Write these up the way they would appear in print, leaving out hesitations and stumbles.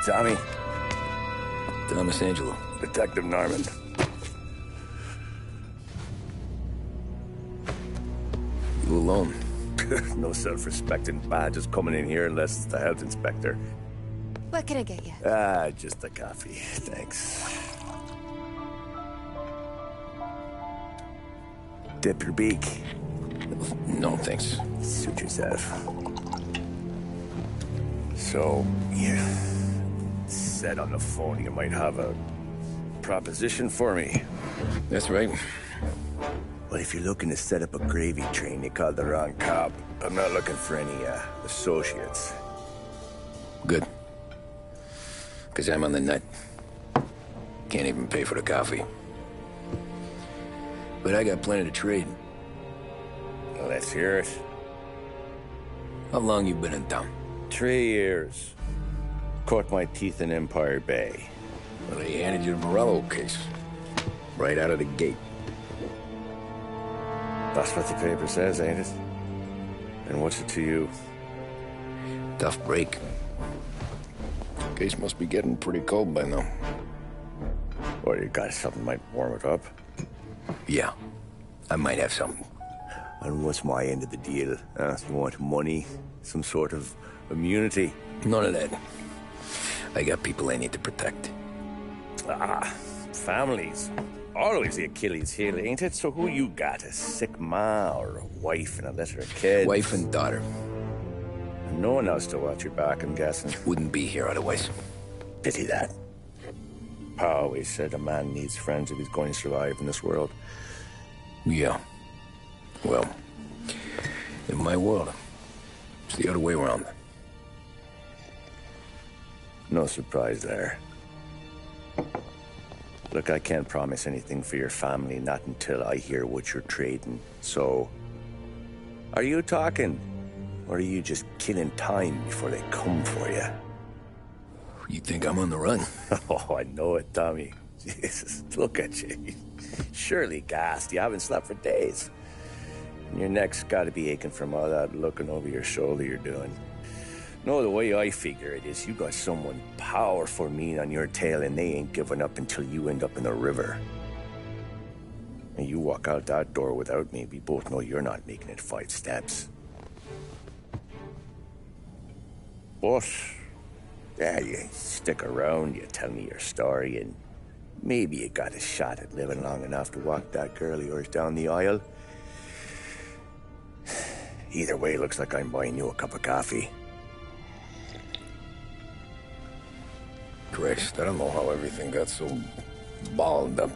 Tommy. Thomas Angelo. Detective Norman. You alone? No self-respecting badges coming in here unless it's the health inspector. What can I get you? Just a coffee. Thanks. Dip your beak. No, thanks. Suit yourself. So, you said on the phone you might have a proposition for me. That's right. Well, if you're looking to set up a gravy train, you called the wrong cop. I'm not looking for any, associates. Good. Because I'm on the nut. Can't even pay for the coffee. But I got plenty to trade. Well, let's hear it. How long you been in town? 3 years. Caught my teeth in Empire Bay. Well, they handed you the Morello case. Right out of the gate. That's what the paper says, ain't it? And what's it to you? Tough break. Case must be getting pretty cold by now. Or you got something might warm it up? Yeah, I might have something. And what's my end of the deal? You want money? Some sort of immunity? None of that. I got people I need to protect. Families. Always the Achilles heel, ain't it? So who you got? A sick ma or a wife and a litter of kids? Wife and daughter. And no one else to watch your back, I'm guessing. Wouldn't be here otherwise. Pity that. Pa always said a man needs friends if he's going to survive in this world. Yeah. Well, in my world, it's the other way around. No surprise there. Look, I can't promise anything for your family, not until I hear what you're trading. So, are you talking? Or are you just killing time before they come for you? You think I'm on the run? Oh, I know it, Tommy. Jesus, look at you. Surely gassed. You haven't slept for days. And your neck's got to be aching from all that looking over your shoulder you're doing. No, the way I figure it is you got someone powerful mean on your tail and they ain't giving up until you end up in the river. And you walk out that door without me, we both know you're not making it 5 steps. But, yeah, you stick around, you tell me your story, and maybe you got a shot at living long enough to walk that girl of yours down the aisle. Either way, looks like I'm buying you a cup of coffee. Christ, I don't know how everything got so balled up.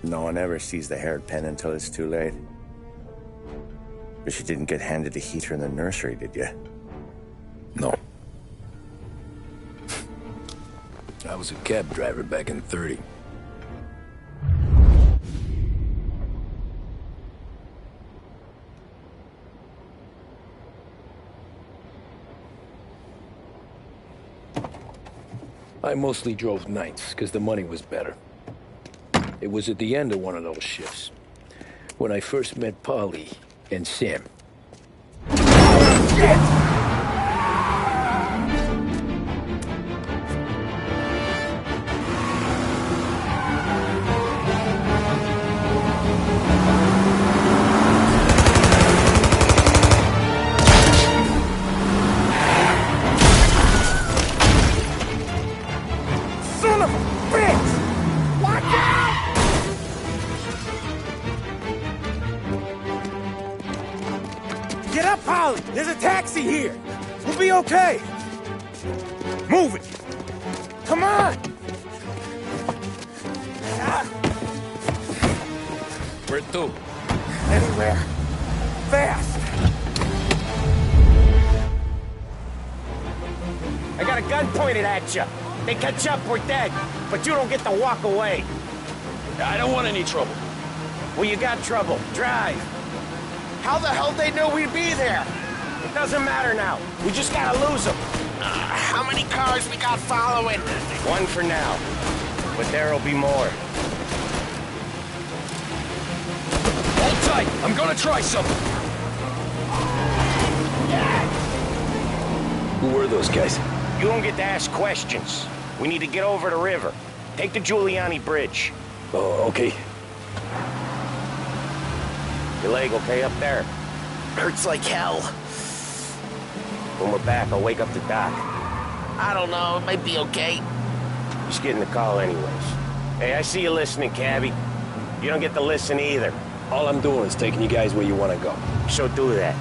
No one ever sees the haired pen until it's too late. But you didn't get handed a heater in the nursery, did you? No. I was a cab driver back in '30. I mostly drove nights, because the money was better. It was at the end of one of those shifts, when I first met Polly and Sam. Shit! Get up, Polly! There's a taxi here! We'll be okay! Move it! Come on! Where to? Anywhere. Fast! I got a gun pointed at you. They catch up, we're dead. But you don't get to walk away. I don't want any trouble. Well, you got trouble. Drive. How the hell they know we'd be there? It doesn't matter now. We just gotta lose them. How many cars we got following? One for now. But there'll be more. Hold tight! I'm gonna try something! Who were those guys? You don't get to ask questions. We need to get over the river. Take the Giuliani Bridge. Oh, okay. Your leg okay up there? Hurts like hell. When we're back, I'll wake up the doc. I don't know, it might be okay. Just getting the call anyways. Hey, I see you listening, cabbie. You don't get to listen either. All I'm doing is taking you guys where you want to go. So do that.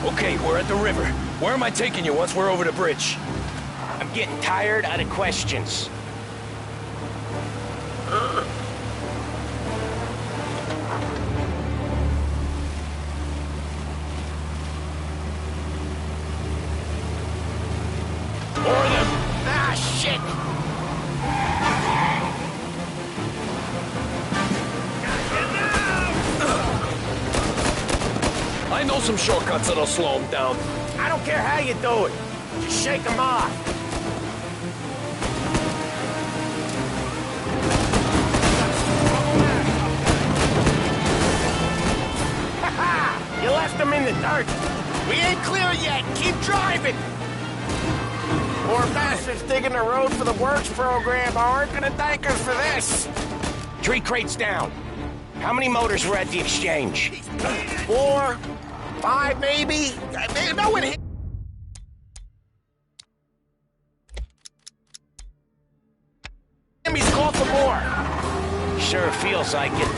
Okay, we're at the river. Where am I taking you once we're over the bridge? I'm getting tired of the questions. Or them. Ah, shit! I know some shortcuts that'll slow them down. I don't care how you do it. Just shake them off. Ha-ha! You left them in the dirt. We ain't clear yet. Keep driving. Poor bastards digging the road for the works program aren't gonna thank us for this. 3 crates down. How many motors were at the exchange? 4, 5, maybe. No one hit. He's called for more. Sure feels like it.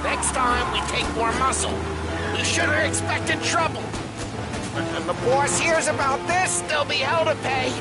Next time, we take more muscle. We should have expected trouble. When the boss hears about this, there'll be hell to pay.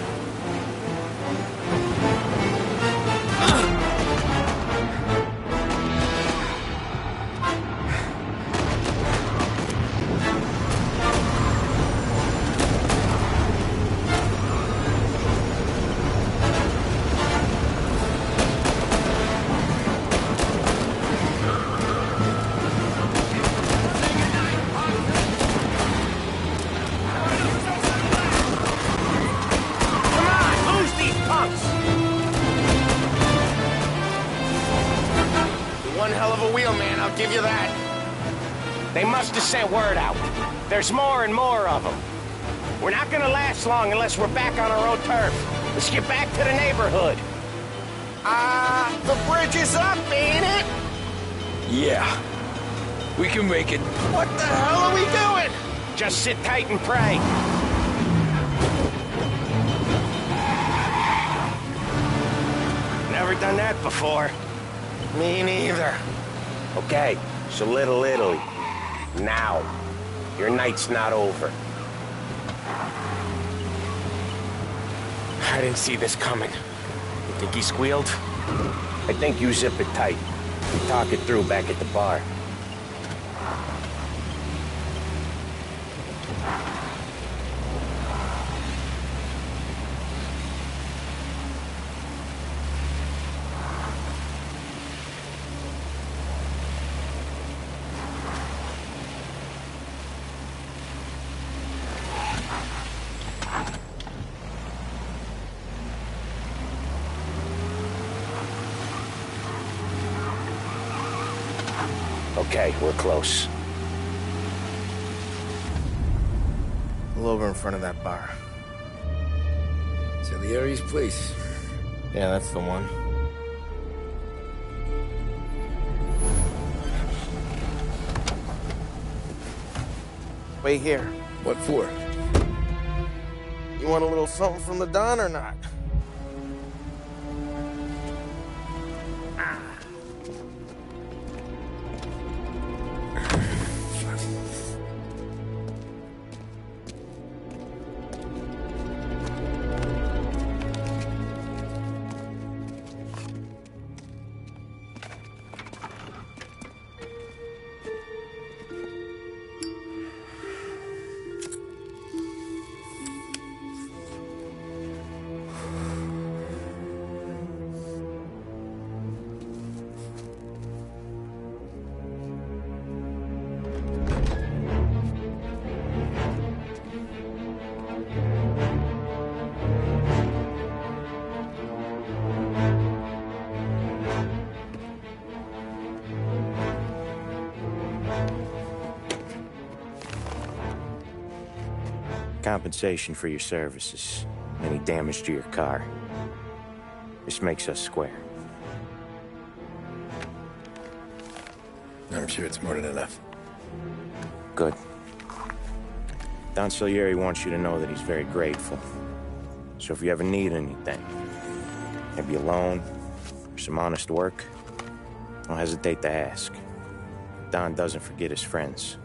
One hell of a wheel, man, I'll give you that. They must have sent word out. There's more and more of them. We're not gonna last long unless we're back on our own turf. Let's get back to the neighborhood. The bridge is up, ain't it? Yeah. We can make it. What the hell are we doing? Just sit tight and pray. Never done that before. Me neither. Okay, so Little Italy. Now. Your night's not over. I didn't see this coming. You think he squealed? I think you zip it tight. We talk it through back at the bar. Okay, we're close. Pull over in front of that bar. Salieri's place. Yeah, that's the one. Wait here. What for? You want a little something from the Don or not? compensation for your services. Any damage to your car. This makes us square. I'm sure it's more than enough. Good. Don Salieri wants you to know that he's very grateful. So if you ever need anything, maybe a loan, or some honest work, don't hesitate to ask. Don doesn't forget his friends.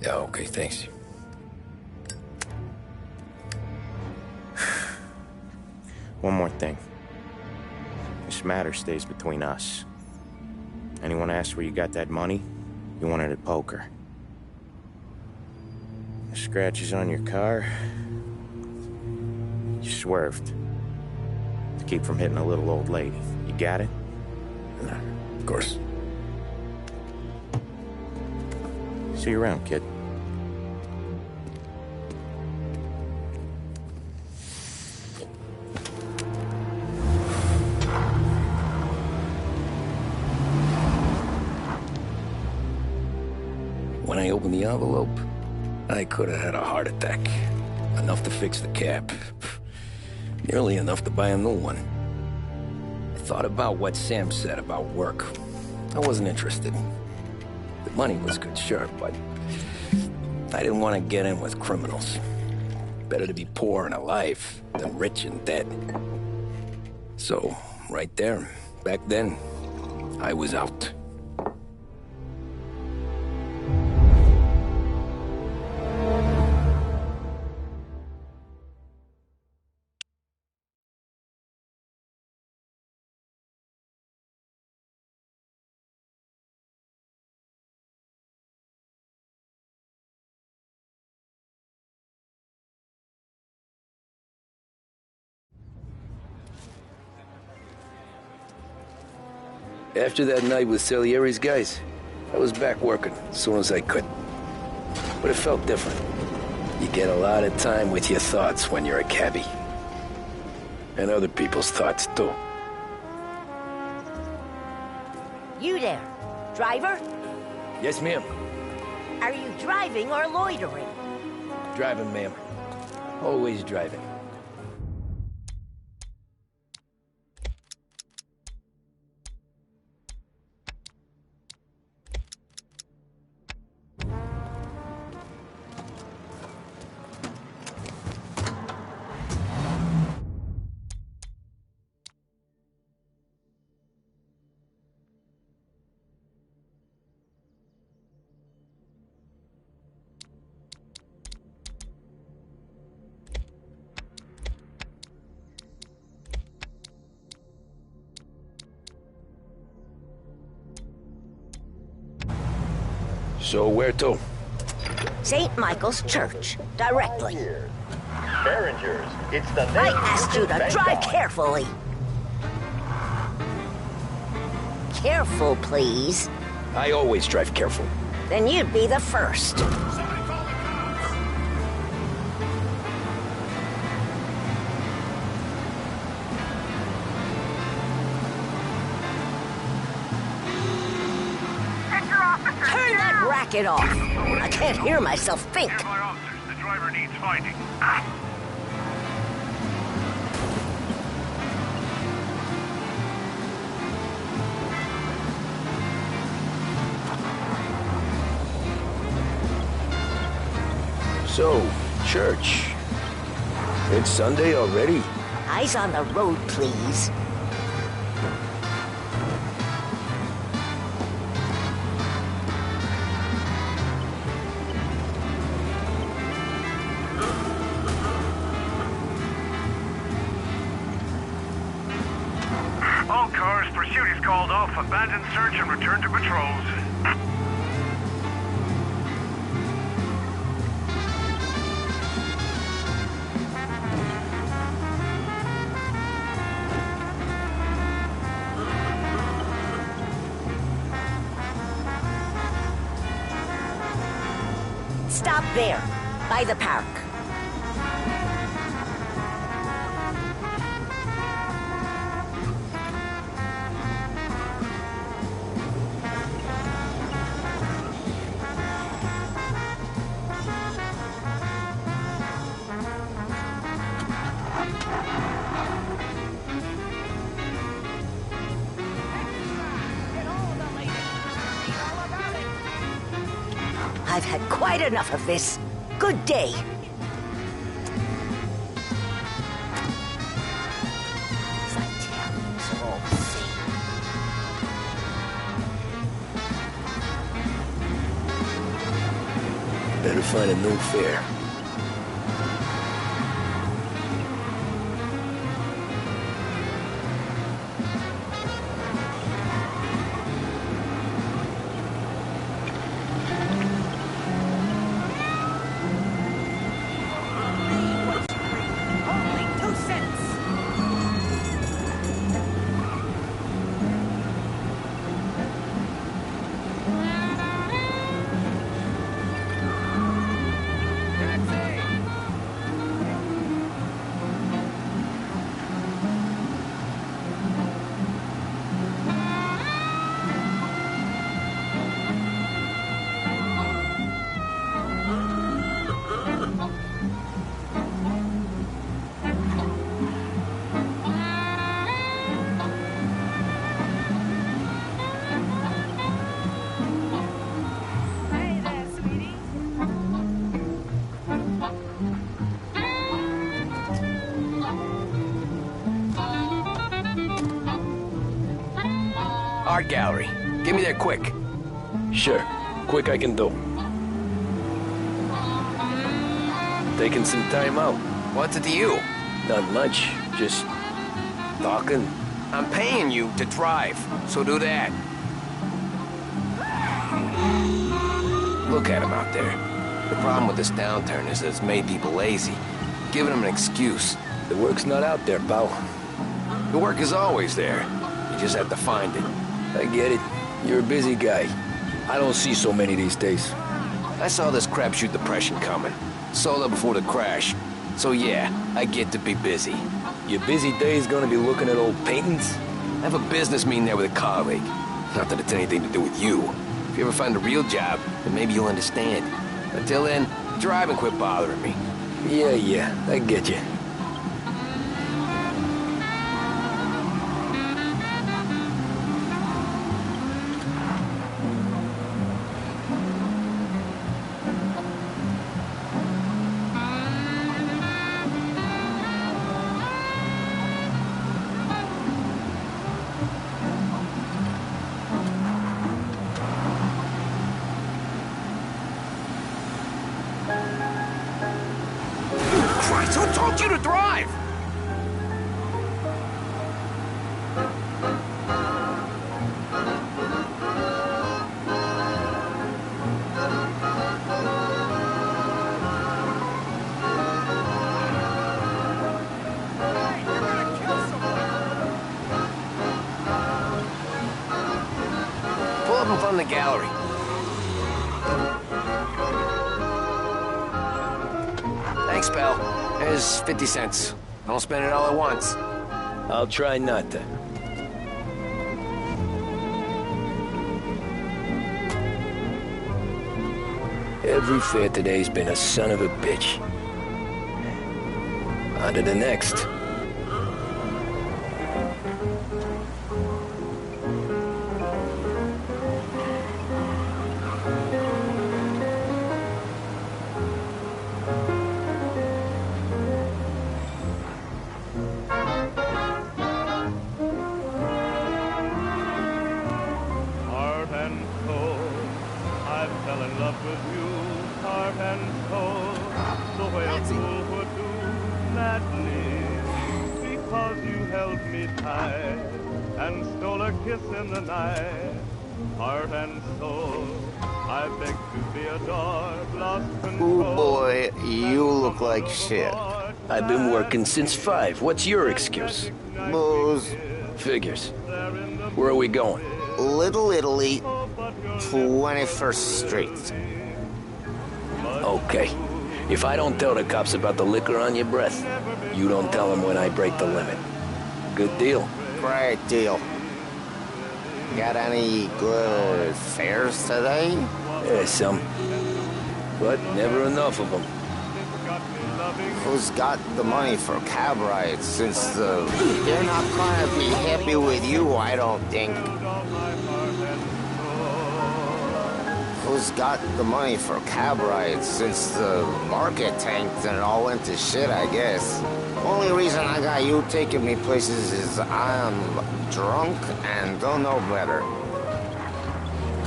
Yeah, okay, thanks. One more thing. This matter stays between us. Anyone asks where you got that money, you won it at poker. The scratches on your car, you swerved. To keep from hitting a little old lady. You got it? No, of course. See you around, kid. When I opened the envelope, I could have had a heart attack. Enough to fix the cab. Nearly enough to buy a new one. I thought about what Sam said about work. I wasn't interested. The money was good, sure, but I didn't want to get in with criminals. Better to be poor and alive than rich and dead. So, right there, back then, I was out. After that night with Salieri's guys, I was back working as soon as I could. But it felt different. You get a lot of time with your thoughts when you're a cabbie. And other people's thoughts, too. You there, driver? Yes, ma'am. Are you driving or loitering? Driving, ma'am. Always driving. So where to? St. Michael's Church, directly. Derringers, it's the I asked you to drive carefully. Careful, please. I always drive careful. Then you'd be the first. Turn that racket off. I can't hear myself think. Nearby officers, the driver needs finding. So, church. It's Sunday already? Eyes on the road, please. All cars, pursuit is called off. Abandon search and return to patrols. Stop there, by the park. I've had quite enough of this. Good day. As I tell you, it's all the same. Better find a new fare. Art gallery. Get me there quick. Sure. Quick I can do. Taking some time out. What's it to you? Not much. Just talking. I'm paying you to drive, so do that. Look at him out there. The problem with this downturn is that it's made people lazy, giving them an excuse. The work's not out there, pal. The work is always there. You just have to find it. I get it. You're a busy guy. I don't see so many these days. I saw this crapshoot depression coming. Sold up before the crash. So yeah, I get to be busy. Your busy day's gonna be looking at old paintings? I have a business meeting there with a colleague. Not that it's anything to do with you. If you ever find a real job, then maybe you'll understand. Until then, drive and quit bothering me. Yeah, I get you. Christ, who told you to drive? Pull up in front of the gallery. Thanks, pal. There's 50 cents. Don't spend it all at once. I'll try not to. Every fair today's been a son of a bitch. On to the next. And stole a kiss in the night, heart and soul. I beg to be adored, lost control. Ooh, boy, you look like shit. I've been working since 5. What's your excuse? Booze. Figures. Where are we going? Little Italy, 21st Street. Okay. If I don't tell the cops about the liquor on your breath, you don't tell them when I break the limit. Good deal. Great deal. Got any good fares today? Yeah, some. But never enough of them. Who's got the money for cab rides since they're not gonna be happy with you, I don't think. who's got the money for cab rides since the market tanked and it all went to shit, I guess. Only reason I got you taking me places is I'm drunk and don't know better.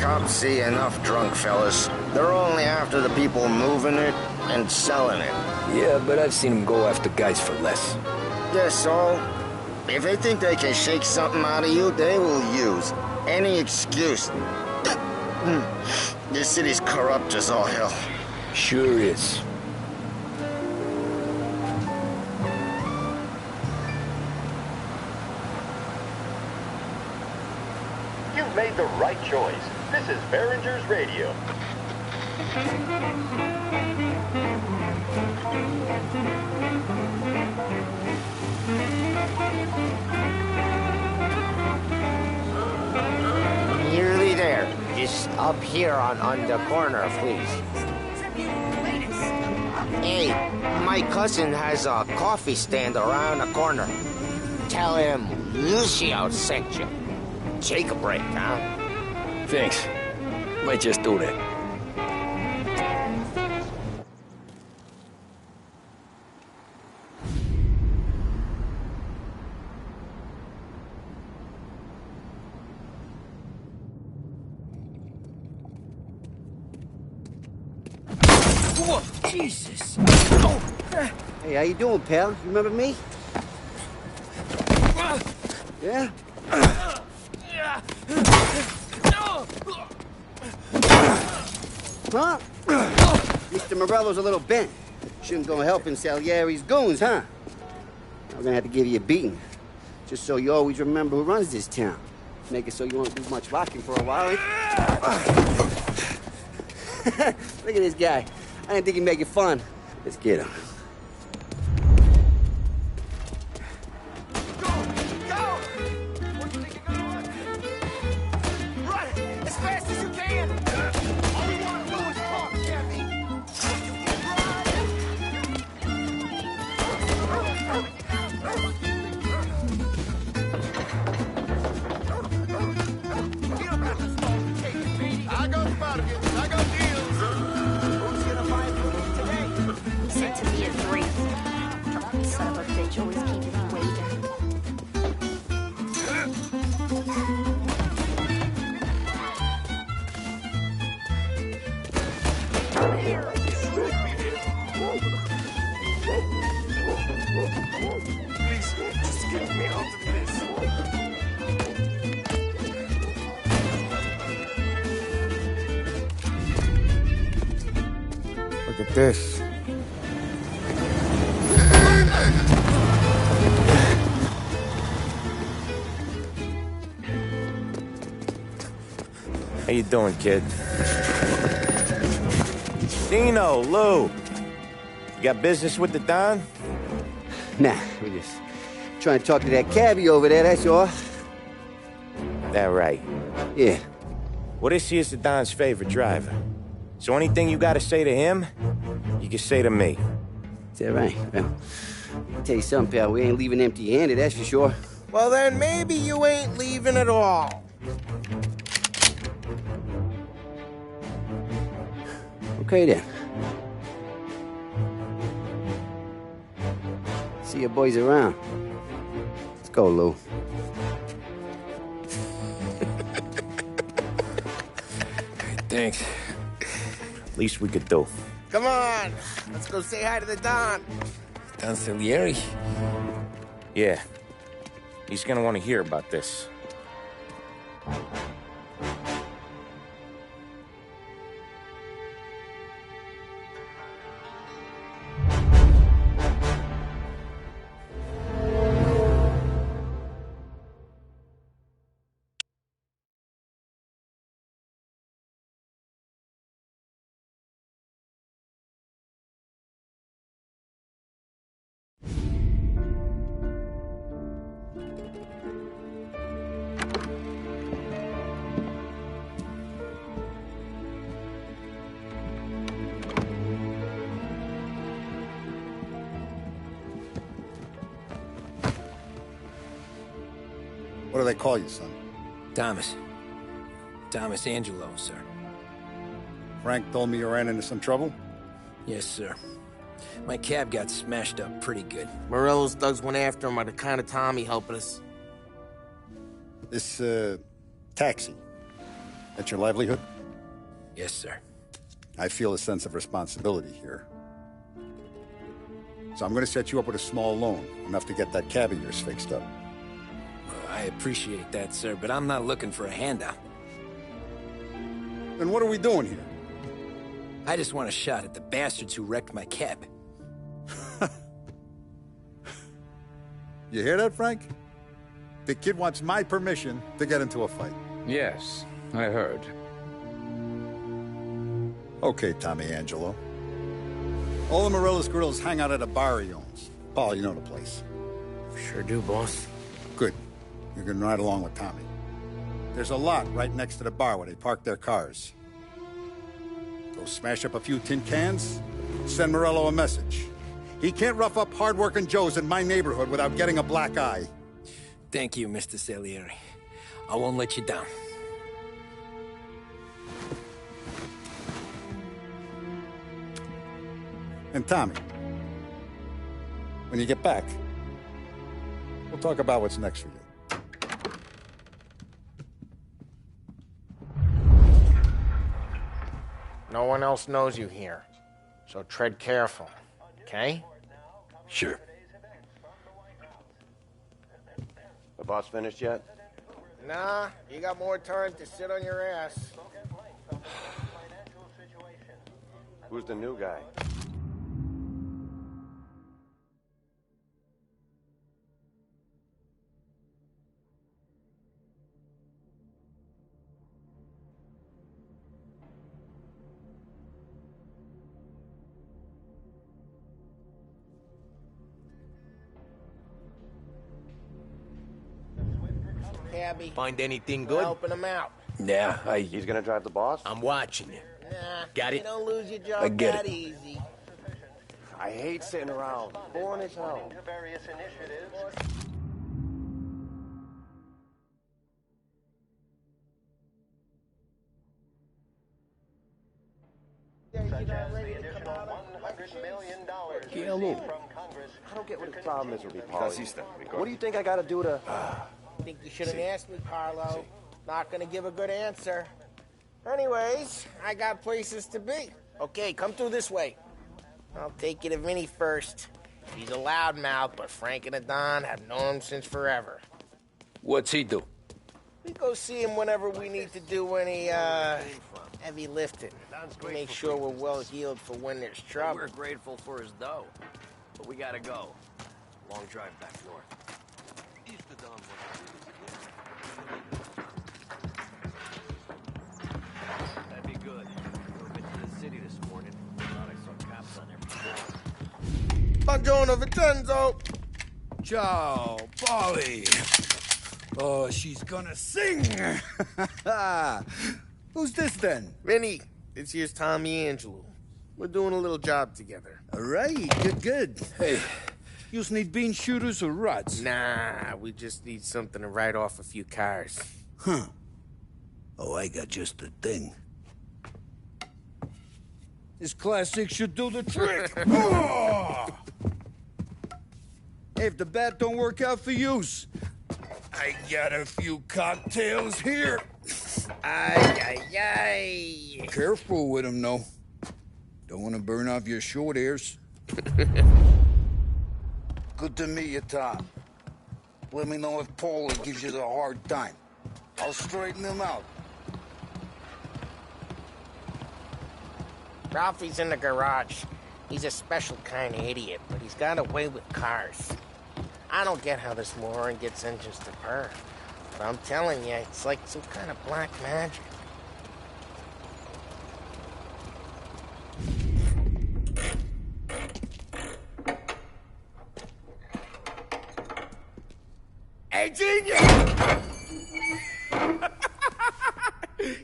Cops see enough drunk fellas. They're only after the people moving it and selling it. Yeah, but I've seen them go after guys for less. Yes, so if they think they can shake something out of you, they will use any excuse. This city's corrupt as all hell. Sure is. You've made the right choice. This is Behringer's Radio. Nearly there. Just up here on the corner, please. Hey, my cousin has a coffee stand around the corner. Tell him Lucio sent you. Take a break, huh? Thanks. Might just do that. Whoa, Jesus! Oh. Hey, how you doing, pal? You remember me? Yeah? Huh? Mr. Morello's a little bent. Shouldn't go helping Salieri's goons, huh? I'm gonna have to give you a beating. Just so you always remember who runs this town. Make it so you won't do much rocking for a while. Look at this guy. I didn't think he'd make it fun. Let's get him. Look at this. How you doing, kid? Dino, Lou. You got business with the Don? Nah, we just trying to talk to that cabbie over there, that's all. That right. Yeah. Well, this here's the Don's favorite driver. So anything you gotta say to him, you can say to me. Is that right? Well, I'll tell you something, pal. We ain't leaving empty-handed, that's for sure. Well, then maybe you ain't leaving at all. Okay, then. See your boys around. Let's go, Lou. Thanks. Least we could do. Come on, let's go say hi to the Don. Don Salieri? Yeah. He's gonna want to hear about this. What do they call you, son? Thomas. Thomas Angelo, sir. Frank told me you ran into some trouble? Yes, sir. My cab got smashed up pretty good. Morello's thugs went after him by the kind of Tommy helping us. This, taxi, that's your livelihood? Yes, sir. I feel a sense of responsibility here. So I'm gonna set you up with a small loan, enough to get that cab of yours fixed up. I appreciate that, sir, but I'm not looking for a handout. Then what are we doing here? I just want a shot at the bastards who wrecked my cab. You hear that, Frank? The kid wants my permission to get into a fight. Yes, I heard. Okay, Tommy Angelo. All the Morello's girls hang out at a bar he owns. Paul, you know the place. Sure do, boss. Good. You can ride along with Tommy. There's a lot right next to the bar where they park their cars. Go smash up a few tin cans, send Morello a message. He can't rough up hard-working Joes in my neighborhood without getting a black eye. Thank you, Mr. Salieri. I won't let you down. And Tommy, when you get back, we'll talk about what's next for you. No one else knows you here, so tread careful, okay? Sure. The boss finished yet? Nah, you got more time to sit on your ass. Who's the new guy? Cabby. Find anything good? Helping him out. Yeah, He's gonna drive the boss? I'm watching you. Nah, Got it? You don't lose your job I get that it. easy. I hate sitting around. Boring as hell. Yeah, look. I don't get what the problem is with me, Paulie. What do you think I gotta do to... Think you shouldn't ask me, Carlo. Not gonna give a good answer. Anyways, I got places to be. Okay, come through this way. I'll take you to Vinny first. He's a loudmouth, but Frank and the Don have known him since forever. What's he do? We go see him whenever we need to do any, heavy lifting. We make sure we're well healed for when there's trouble. We're grateful for his dough, but we gotta go. Long drive back north. That'd be good. I've been to the city this morning. Thought I saw cops on there before. Buongiorno, Vincenzo. Ciao, Polly. Oh, she's gonna sing. Who's this then? Vinny, this here's Tommy Angelo. We're doing a little job together. All right, good. Hey, you need bean shooters or rods? Nah, we just need something to write off a few cars. Huh. Oh, I got just the thing. This classic should do the trick. Oh! Hey, if the bat don't work out for yous, I got a few cocktails here. Ay. Careful with them, though. Don't want to burn off your short hairs. Good to meet you, Tom. Let me know if Paulie gives you the hard time. I'll straighten him out. Ralphie's in the garage. He's a special kind of idiot, but he's got a way with cars. I don't get how this moron gets engines to burn. But I'm telling you, it's like some kind of black magic. Hey, genius!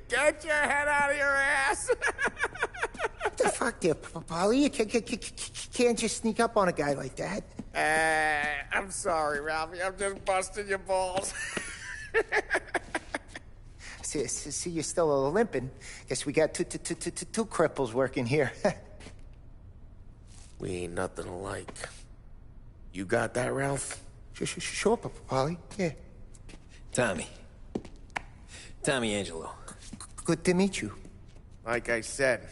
Get your head out of your ass! What the fuck there, Polly? You can't just sneak up on a guy like that. I'm sorry, Ralphie. I'm just busting your balls. See, you're still limping. Guess we got two cripples working here. We ain't nothing alike. You got that, Ralph? Sure, Paulie. Yeah. Tommy Angelo. Good to meet you. Like I said,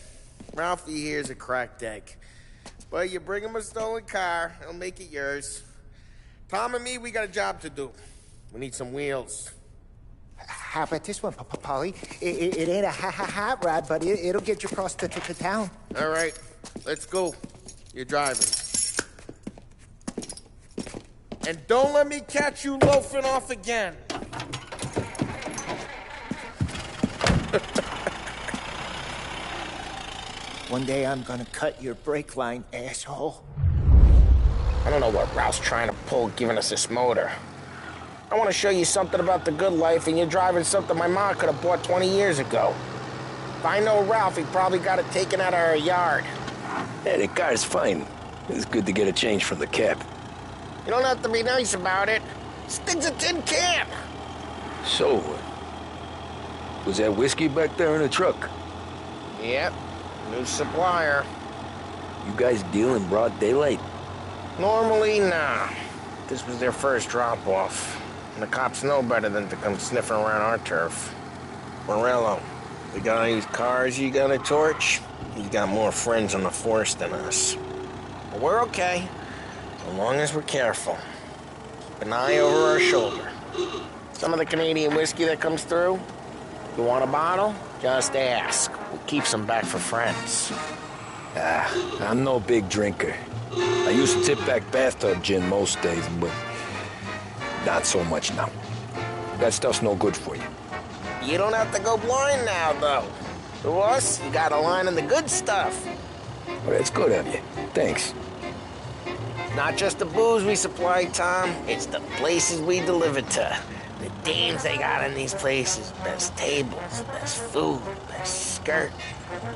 Ralphie here's a cracked egg. But you bring him a stolen car, he'll make it yours. Tom and me, we got a job to do. We need some wheels. How about this one, Paulie? It ain't a hot rod, but it'll get you across to town. All right, let's go. You're driving. And don't let me catch you loafing off again. One day I'm gonna cut your brake line, asshole. I don't know what Ralph's trying to pull giving us this motor. I want to show you something about the good life, and you're driving something my mom could have bought 20 years ago. If I know Ralph, he probably got it taken out of our yard. Yeah, the car's fine. It's good to get a change from the cab. You don't have to be nice about it. This thing's a tin can. So, was that whiskey back there in the truck? Yep, new supplier. You guys deal in broad daylight? Normally, nah. This was their first drop-off. And the cops know better than to come sniffing around our turf. Morello, the guy whose cars you got a torch, he's got more friends on the force than us. But we're okay, so long as we're careful. Keep an eye over our shoulder. Some of the Canadian whiskey that comes through, you want a bottle? Just ask. We'll keep some back for friends. I'm no big drinker. I used to tip back bathtub gin most days, but not so much now. That stuff's no good for you. You don't have to go blind now, though. To us, you got a line on the good stuff. Well, that's good of you. Thanks. Not just the booze we supply, Tom. It's the places we deliver to. The dames they got in these places. Best tables, best food, best skirt.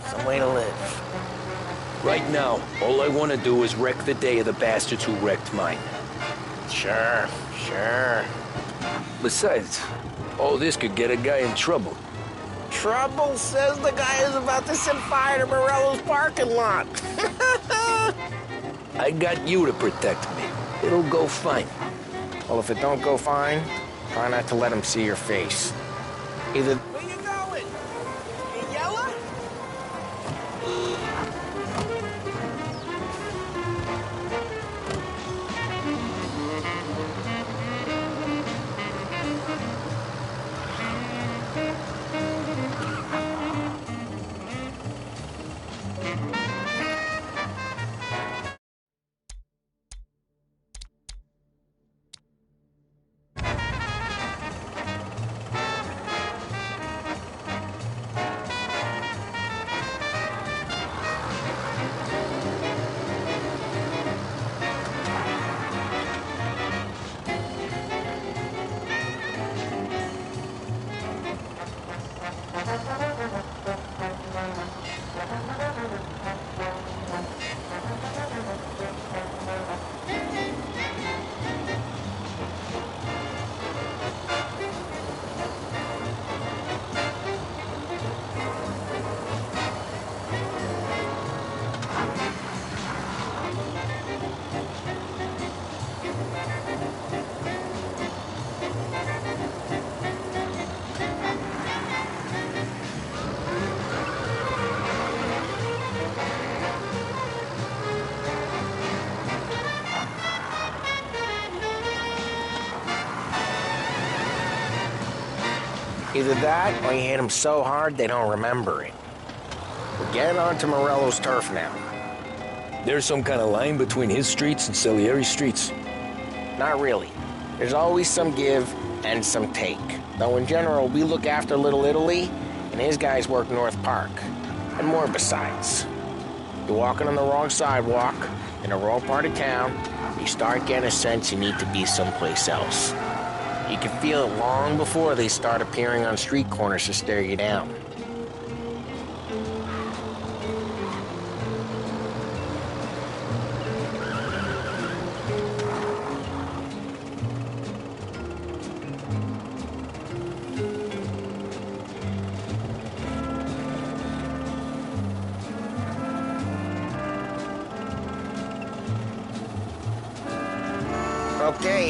Some way to live. Right now, all I want to do is wreck the day of the bastards who wrecked mine. Sure. Besides, all this could get a guy in trouble. Trouble, says the guy who's about to set fire to Morello's parking lot. I got you to protect me. It'll go fine. Well, if it don't go fine, try not to let him see your face. Either... Where you going? You yellow? Either that, or you hit them so hard they don't remember it. We're getting onto Morello's turf now. There's some kind of line between his streets and Salieri's streets? Not really. There's always some give and some take. Though in general, we look after Little Italy, and his guys work North Park. And more besides. You're walking on the wrong sidewalk, in the wrong part of town, you start getting a sense you need to be someplace else. You can feel it long before they start appearing on street corners to stare you down.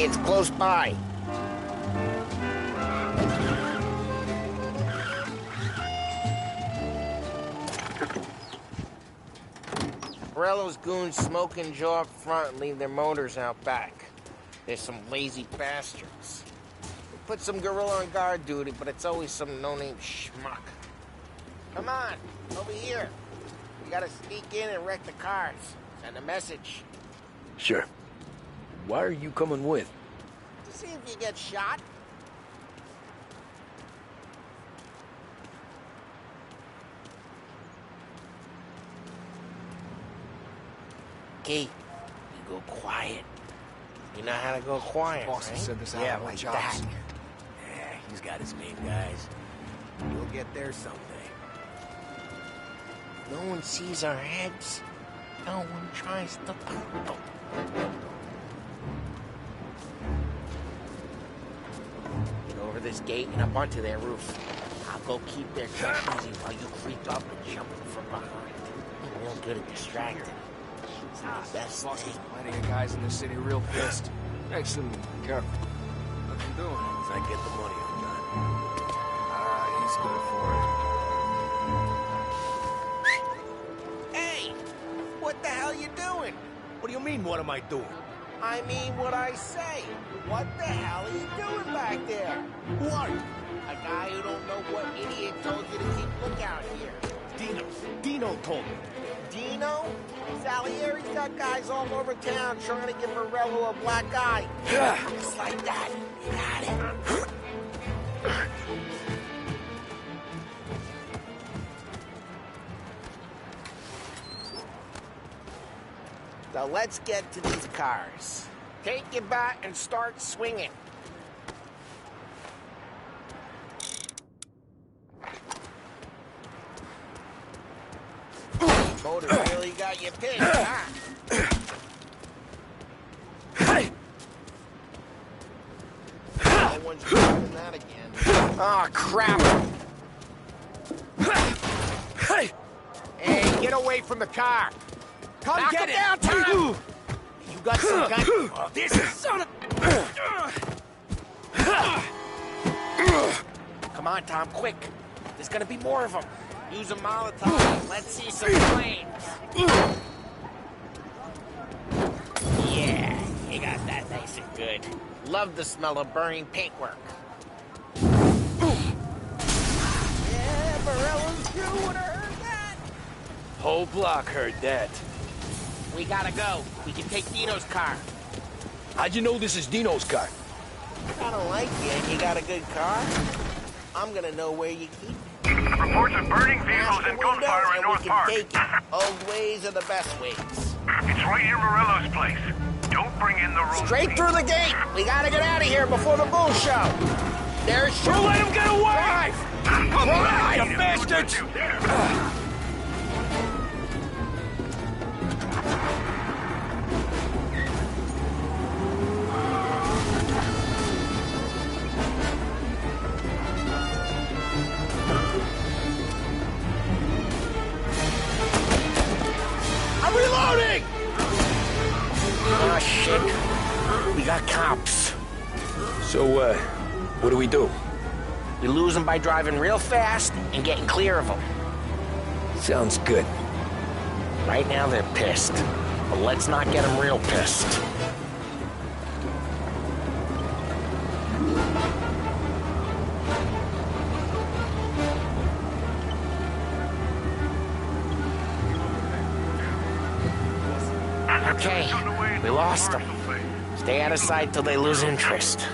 Hey, it's close by. Morello's goons smoke and jaw up front and leave their motors out back. They're some lazy bastards. We put some gorilla on guard duty, but it's always some no-name schmuck. Come on, over here. We gotta sneak in and wreck the cars. Send a message. Sure. Why are you coming with? To see if you get shot. Key, you go quiet. You know how to go quiet, Boss right? said this out Yeah, of all like jobs. that. Yeah, he's got his game, guys. You'll get there someday. No one sees our heads. No one tries to... Get over this gate and up onto their roof. I'll go keep their truck easy while you creep up and jump from behind. You're real good at distracting. It's the best Boss thing. has plenty of guys in this city real pissed. Makes them careful. What's he doing? As I get the money, I'm done. He's good for it. Hey! What the hell you doing? What do you mean, what am I doing? I mean what I say. What the hell are you doing back there? Who are you? A guy who don't know what idiot told you to keep lookout here. Dino told me. Dino? Salieri's got guys all over town trying to give Morello a black eye. Just like that. You got it. So let's get to these cars. Take your bat and start swinging. Motor really got you pinned, huh? No one's doing that again. Oh, crap! Hey, get away from the car! Come Knock get it down, Tom! You got some gun? This son of... Come on, Tom, quick. There's gonna be more of them. Use a Molotov. Let's see some flames. Yeah, you got that nice and good. Love the smell of burning paintwork. Yeah, Morello's crew would have heard that. Whole block heard that. We gotta go. We can take Dino's car. How'd you know this is Dino's car? I don't like you and you got a good car. I'm gonna know where you keep it. Reports of burning vehicles and gunfire in North Park. Take it. Old ways are the best ways. It's right near Morello's place. Don't bring in the road. Straight through the gate. We gotta get out of here before the bull show. There's shooting. Don't let him get away! Drive! Drive, you bastards! I'm reloading! Oh, shit. We got cops. So, what do we do? We lose them by driving real fast and getting clear of them. Sounds good. Right now they're pissed, but let's not get them real pissed. Okay, we lost them. Stay out of sight till they lose interest.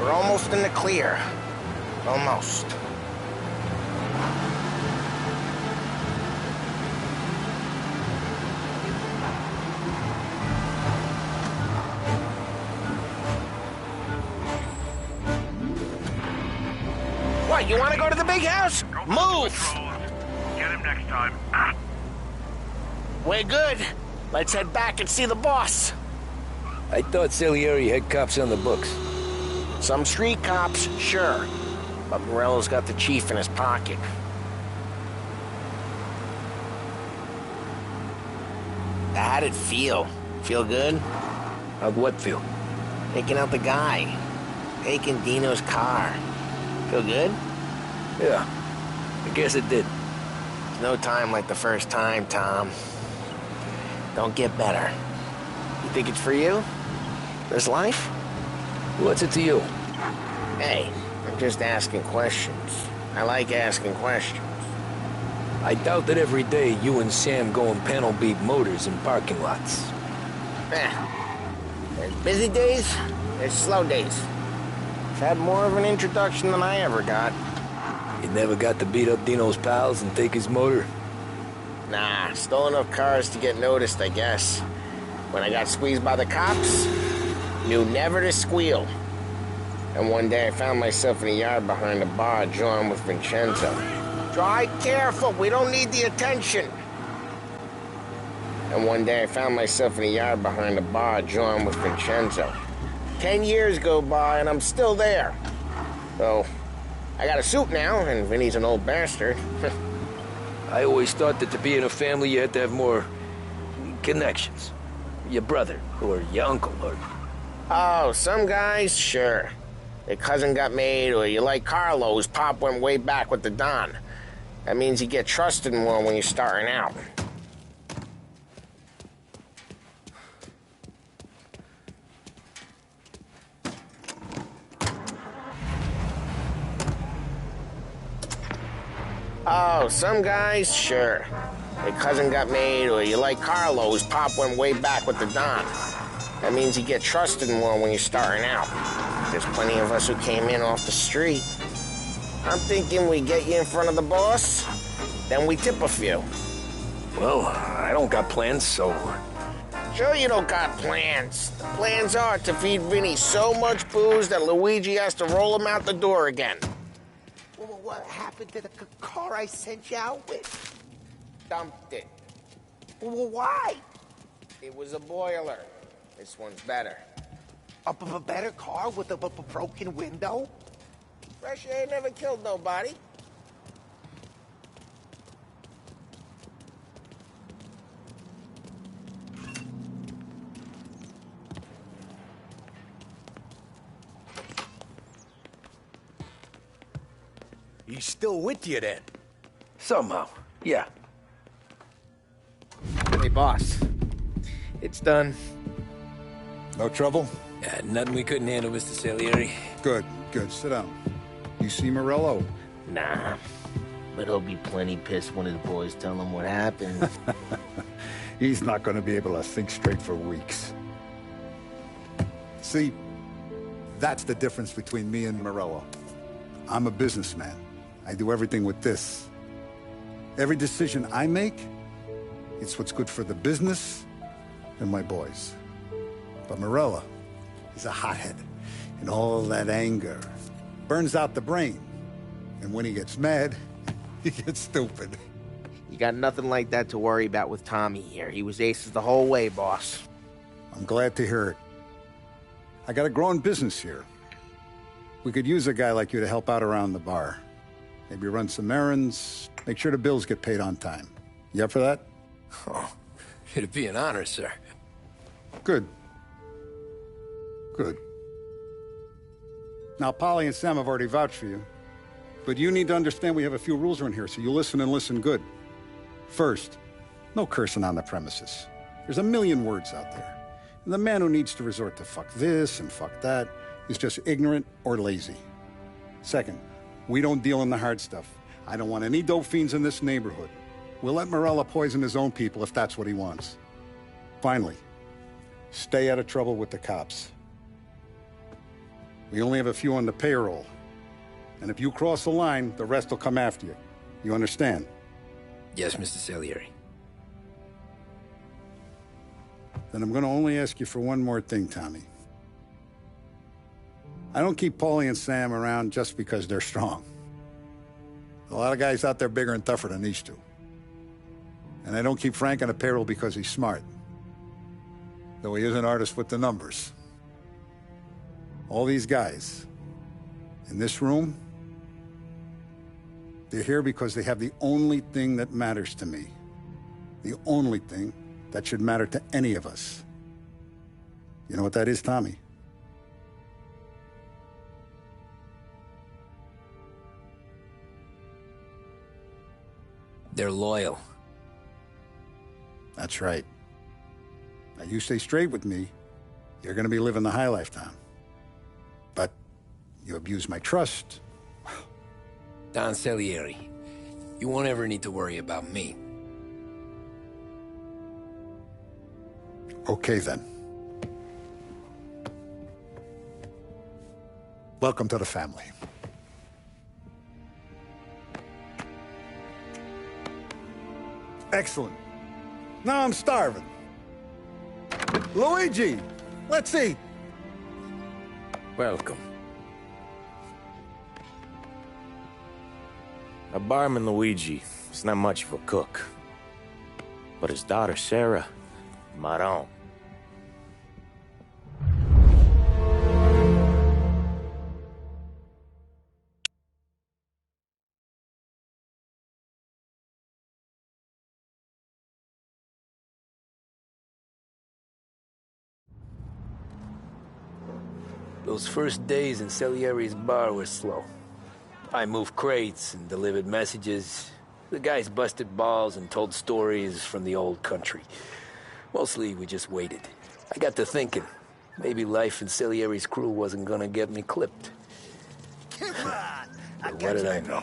We're almost in the clear. Almost. What, you want to go to the big house? Move! Get him next time. We're good. Let's head back and see the boss. I thought Salieri had cops on the books. Some street cops, sure. But Morello's got the chief in his pocket. How'd it feel? Feel good? How'd what feel? Taking out the guy. Taking Dino's car. Feel good? Yeah, I guess it did. There's no time like the first time, Tom. Don't get better. You think it's for you? This life? What's it to you? Hey, I'm just asking questions. I like asking questions. I doubt that every day you and Sam go and panel beat motors in parking lots. There's busy days, there's slow days. I've had more of an introduction than I ever got. You never got to beat up Dino's pals and take his motor? Nah, stole enough cars to get noticed, I guess. When I got squeezed by the cops, knew never to squeal. And one day I found myself in a yard behind a bar, jawing with Vincenzo. Drive careful, we don't need the attention. And one day I found myself in a yard behind a bar, jawing with Vincenzo. 10 years go by and I'm still there. So, I got a suit now, and Vinny's an old bastard. I always thought that to be in a family you had to have more connections. Your brother, or your uncle, or... Oh, some guys, sure. Their cousin got made, or you like Carlos, Pop went way back with the Don. That means you get trusted more when you're starting out. Oh, some guys, sure. Their cousin got made, or you like Carlos, Pop went way back with the Don. That means you get trusted more when you're starting out. There's plenty of us who came in off the street. I'm thinking we get you in front of the boss, then we tip a few. Well, I don't got plans, so... Sure you don't got plans. The plans are to feed Vinny so much booze that Luigi has to roll him out the door again. Well, what happened to the car I sent you out with? Dumped it. Well, why? It was a boiler. This one's better. A better car with a broken window? Fresh air never killed nobody. He's still with you then? Somehow, yeah. Hey, boss. It's done. No trouble? Yeah, nothing we couldn't handle, Mr. Salieri. Good, good. Sit down. You see Morello? Nah. But he'll be plenty pissed when his boys tell him what happened. He's not going to be able to think straight for weeks. See, that's the difference between me and Morello. I'm a businessman. I do everything with this. Every decision I make, it's what's good for the business and my boys. But Morello, he's a hothead. And all that anger burns out the brain. And when he gets mad, he gets stupid. You got nothing like that to worry about with Tommy here. He was aces the whole way, boss. I'm glad to hear it. I got a growing business here. We could use a guy like you to help out around the bar. Maybe run some errands, make sure the bills get paid on time. You up for that? Oh, it'd be an honor, sir. Good. Good. Now, Polly and Sam have already vouched for you. But you need to understand we have a few rules around here, so you listen and listen good. First, no cursing on the premises. There's a million words out there. And the man who needs to resort to fuck this and fuck that is just ignorant or lazy. Second, we don't deal in the hard stuff. I don't want any dope fiends in this neighborhood. We'll let Morello poison his own people if that's what he wants. Finally, stay out of trouble with the cops. We only have a few on the payroll. And if you cross the line, the rest will come after you. You understand? Yes, Mr. Salieri. Then I'm going to only ask you for one more thing, Tommy. I don't keep Paulie and Sam around just because they're strong. A lot of guys out there bigger and tougher than these two. And I don't keep Frank on the payroll because he's smart. though he is an artist with the numbers. All these guys in this room, they're here because they have the only thing that matters to me. The only thing that should matter to any of us. You know what that is, Tommy? They're loyal. That's right. Now, you stay straight with me, you're gonna be living the high life, Tom. But you abuse my trust. Don Salieri, you won't ever need to worry about me. Okay, then. Welcome to the family. Excellent. Now I'm starving. Luigi, let's eat. Welcome. A barman Luigi is not much of a cook. But his daughter Sarah, Maron. Those first days in Salieri's bar were slow. I moved crates and delivered messages. The guys busted balls and told stories from the old country. Mostly, we just waited. I got to thinking, maybe life in Salieri's crew wasn't gonna get me clipped. Come on! But what did I know?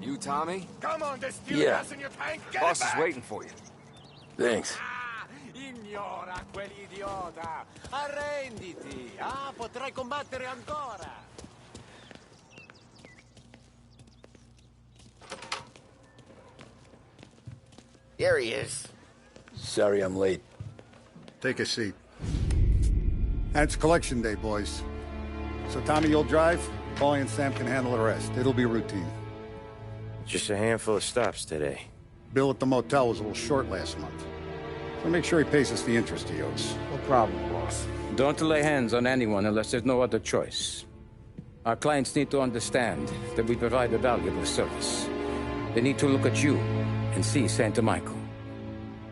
You, Tommy? Come on, there's still Yeah. gas in your tank. Get Boss it is back. waiting for you. Thanks. Ignora quell'idiota! Arrenditi! Potrai combattere ancora! Here he is. Sorry I'm late. Take a seat. And it's collection day, boys. So Tommy, you'll drive. Paulie and Sam can handle the rest. It'll be routine. Just a handful of stops today. Bill at the motel was a little short last month. So make sure he pays us the interest he owes. No problem, boss. Don't lay hands on anyone unless there's no other choice. Our clients need to understand that we provide a valuable service. They need to look at you and see Santa Michael.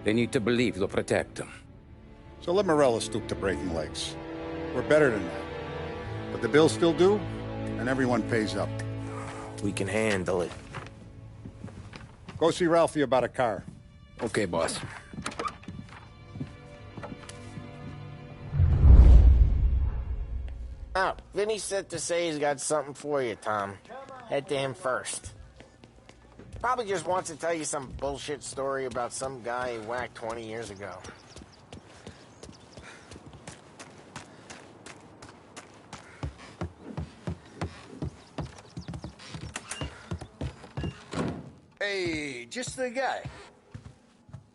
They need to believe you'll protect them. So let Morella stoop to breaking legs. We're better than that. But the bills still due, and everyone pays up. We can handle it. Go see Ralphie about a car. Okay, boss. Oh, Vinny said to say he's got something for you, Tom. Head to him first. Probably just wants to tell you some bullshit story about some guy he whacked 20 years ago. Hey, just the guy.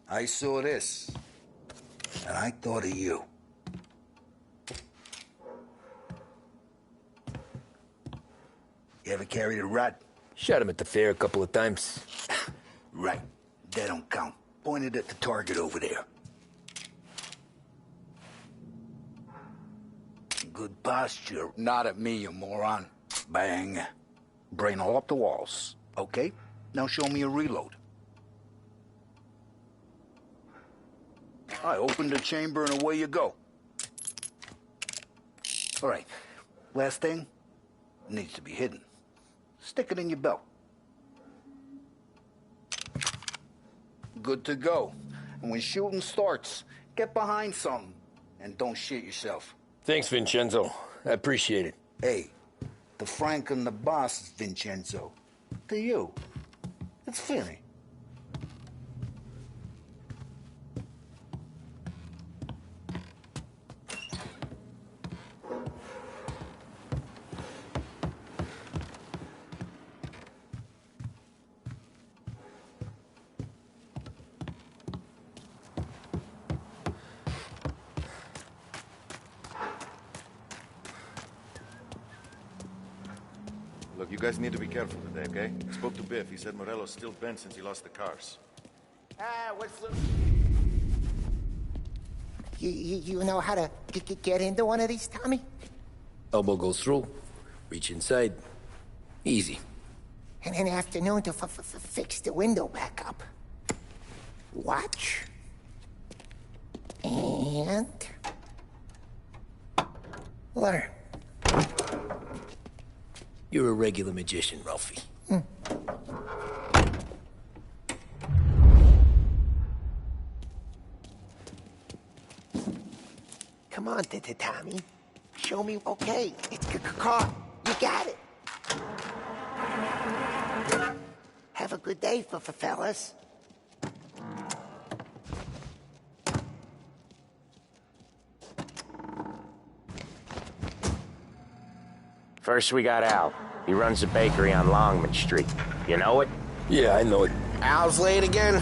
I saw this, and I thought of you. You ever carried a rat? Shot him at the fair a couple of times. Right. That don't count. Pointed at the target over there. Good posture. Not at me, you moron. Bang. Brain all up the walls. Okay? Now show me a reload. I opened the chamber and away you go. All right. Last thing. Needs to be hidden. Stick it in your belt. Good to go. And when shooting starts, get behind something and don't shit yourself. Thanks, Vincenzo. I appreciate it. Hey, the Frank and the boss is Vincenzo. To you, it's Vinny. Look, you guys need to be careful today, okay? Spoke to Biff. He said Morello's still bent since he lost the cars. What's the... You know how to get into one of these, Tommy? Elbow goes through. Reach inside. Easy. And an afternoon to fix the window back up. Watch. And... learn. You're a regular magician, Ralphie. Come on, Tommy. Show me. Okay, it's car. You got it. Have a good day, fellas. First, we got Al. He runs a bakery on Longman Street. You know it? Yeah, I know it. Al's late again?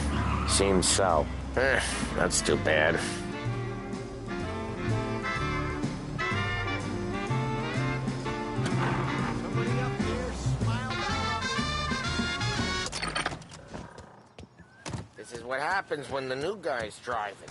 Seems so. That's too bad. This is what happens when the new guy's driving.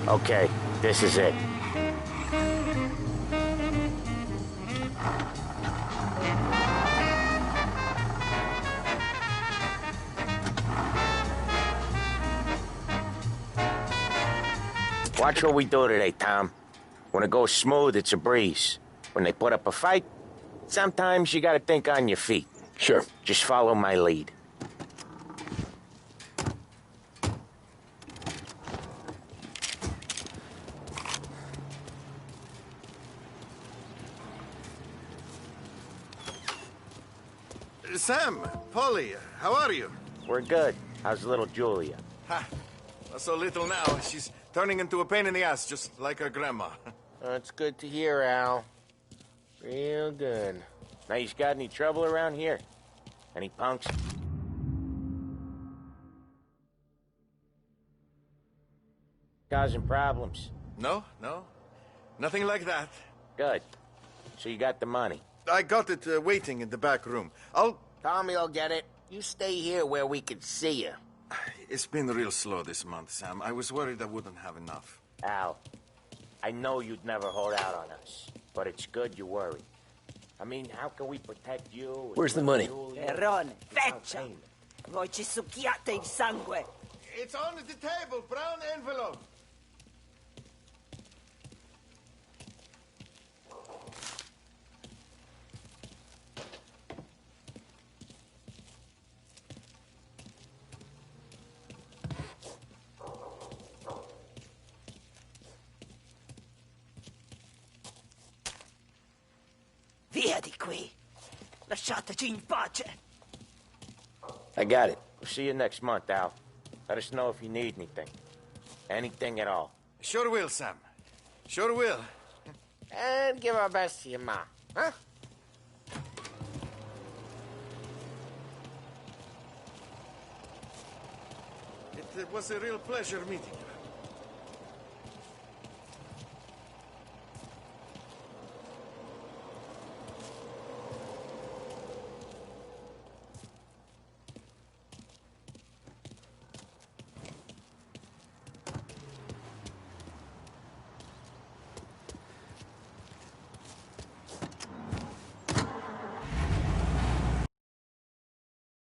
Okay, this is it. Watch what we do today, Tom. When it goes smooth, it's a breeze. When they put up a fight, sometimes you gotta think on your feet. Sure. Just follow my lead. Sam, Polly, how are you? We're good. How's little Julia? Ha, not so little now. She's turning into a pain in the ass, just like her grandma. That's good to hear, Al. Real good. Now, you got any trouble around here? Any punks? Causing problems? No. Nothing like that. Good. So you got the money? I got it waiting in the back room. Tommy'll get it. You stay here where we can see you. It's been real slow this month, Sam. I was worried I wouldn't have enough. Al, I know you'd never hold out on us, but it's good you worry. I mean, how can we protect you? Where's the money? Errone, feccia! Voi ci succhiate il sangue! It's on the table, brown envelope. Lasciateci in pace. I got it. We'll see you next month, Al. Let us know if you need anything. Anything at all. Sure will, Sam. Sure will. And give our best to your ma, huh? It was a real pleasure meeting you.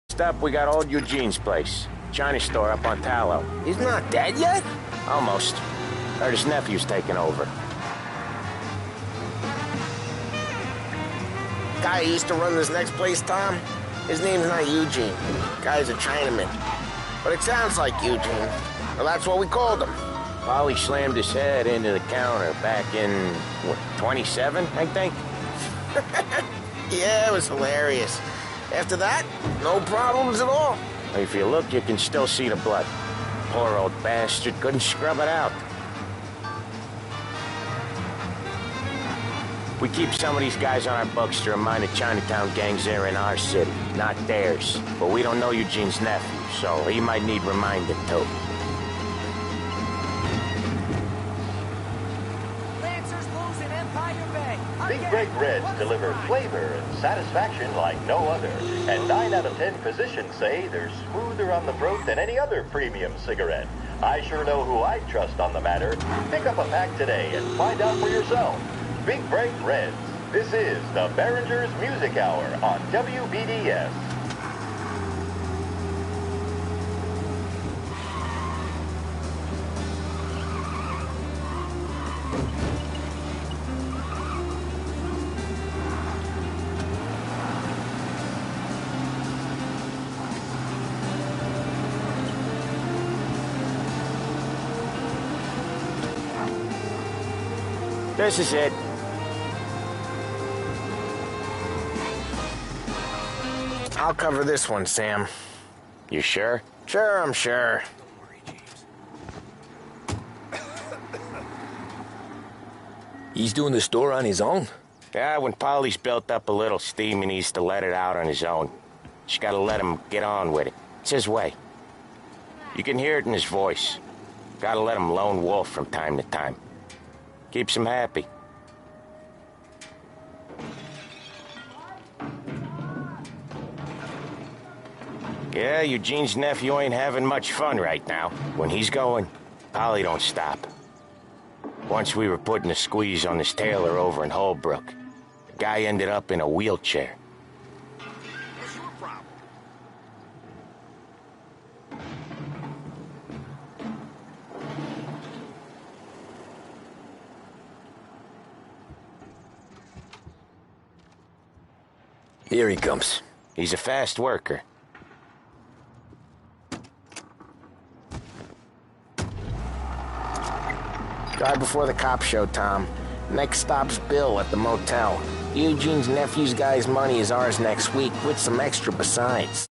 Next up, we got old Eugene's place. China store up on Tallow. He's not dead yet? Almost. Heard his nephew's taking over. Guy who used to run this next place, Tom? His name's not Eugene. Guy's a Chinaman. But it sounds like Eugene. Well, that's what we called him. Polly slammed his head into the counter back in, what, 27, I think? Yeah, it was hilarious. After that, no problems at all. If you look, you can still see the blood. Poor old bastard couldn't scrub it out. We keep some of these guys on our books to remind the Chinatown gangs they're in our city, not theirs. But we don't know Eugene's nephew, so he might need reminding too. Lancers losing Empire Bay. Big Break Reds deliver flavor and satisfaction like no other. And 9 out of 10 physicians say they're smoother on the throat than any other premium cigarette. I sure know who I trust on the matter. Pick up a pack today and find out for yourself. Big Break Reds. This is the Behringer's Music Hour on WBDS. This is it. I'll cover this one, Sam. You sure? Sure, I'm sure. He's doing the store on his own? Yeah, when Polly's built up a little steam, he needs to let it out on his own. Just gotta let him get on with it. It's his way. You can hear it in his voice. Gotta let him lone wolf from time to time. Keeps him happy. Yeah, Eugene's nephew ain't having much fun right now. When he's going, Polly don't stop. Once we were putting a squeeze on this tailor over in Holbrook. The guy ended up in a wheelchair. What's your problem? Here he comes. He's a fast worker. Drive before the cop show, Tom. Next stop's Bill at the motel. Eugene's nephew's guy's money is ours next week, with some extra besides.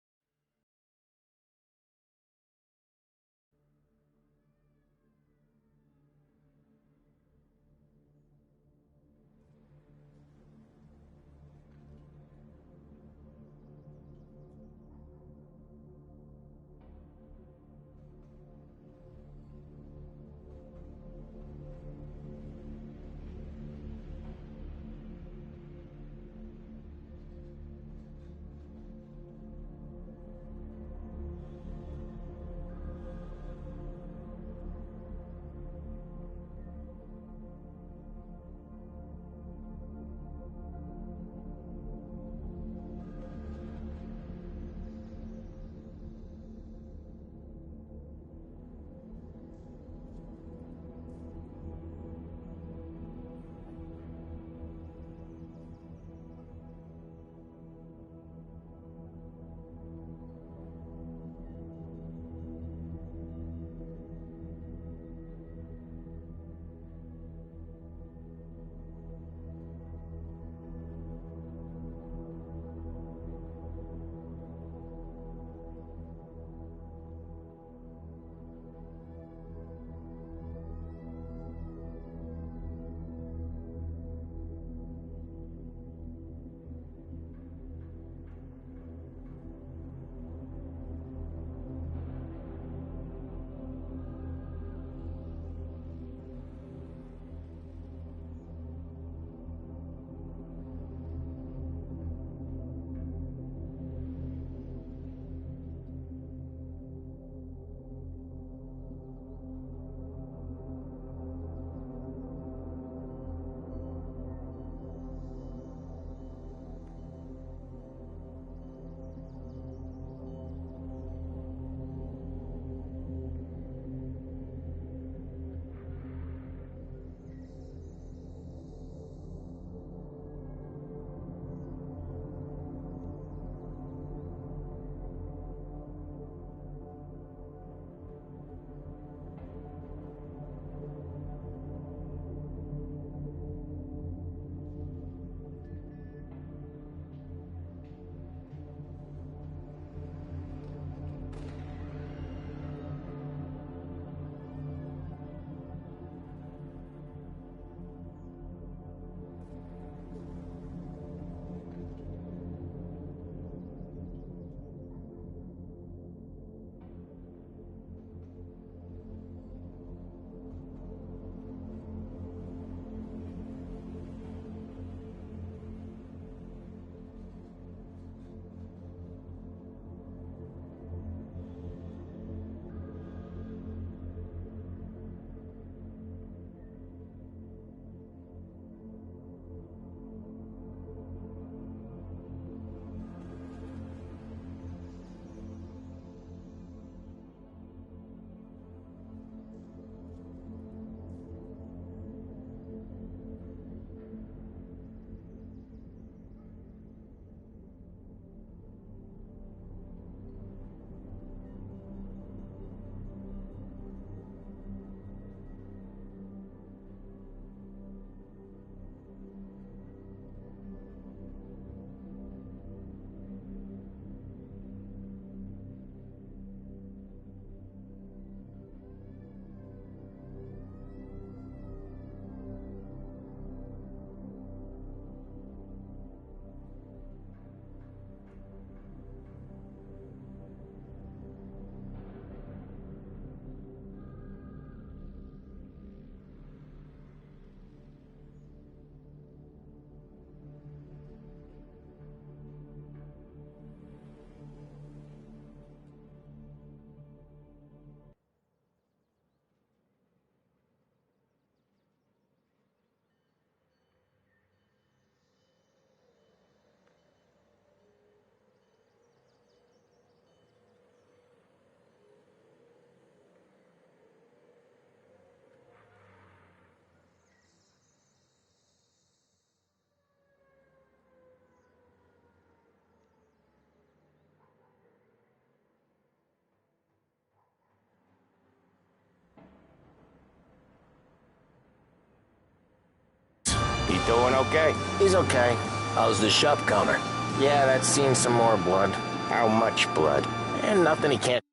Doing okay? He's okay. How's the shop counter? Yeah, that's seen some more blood. How much blood? And nothing he can't...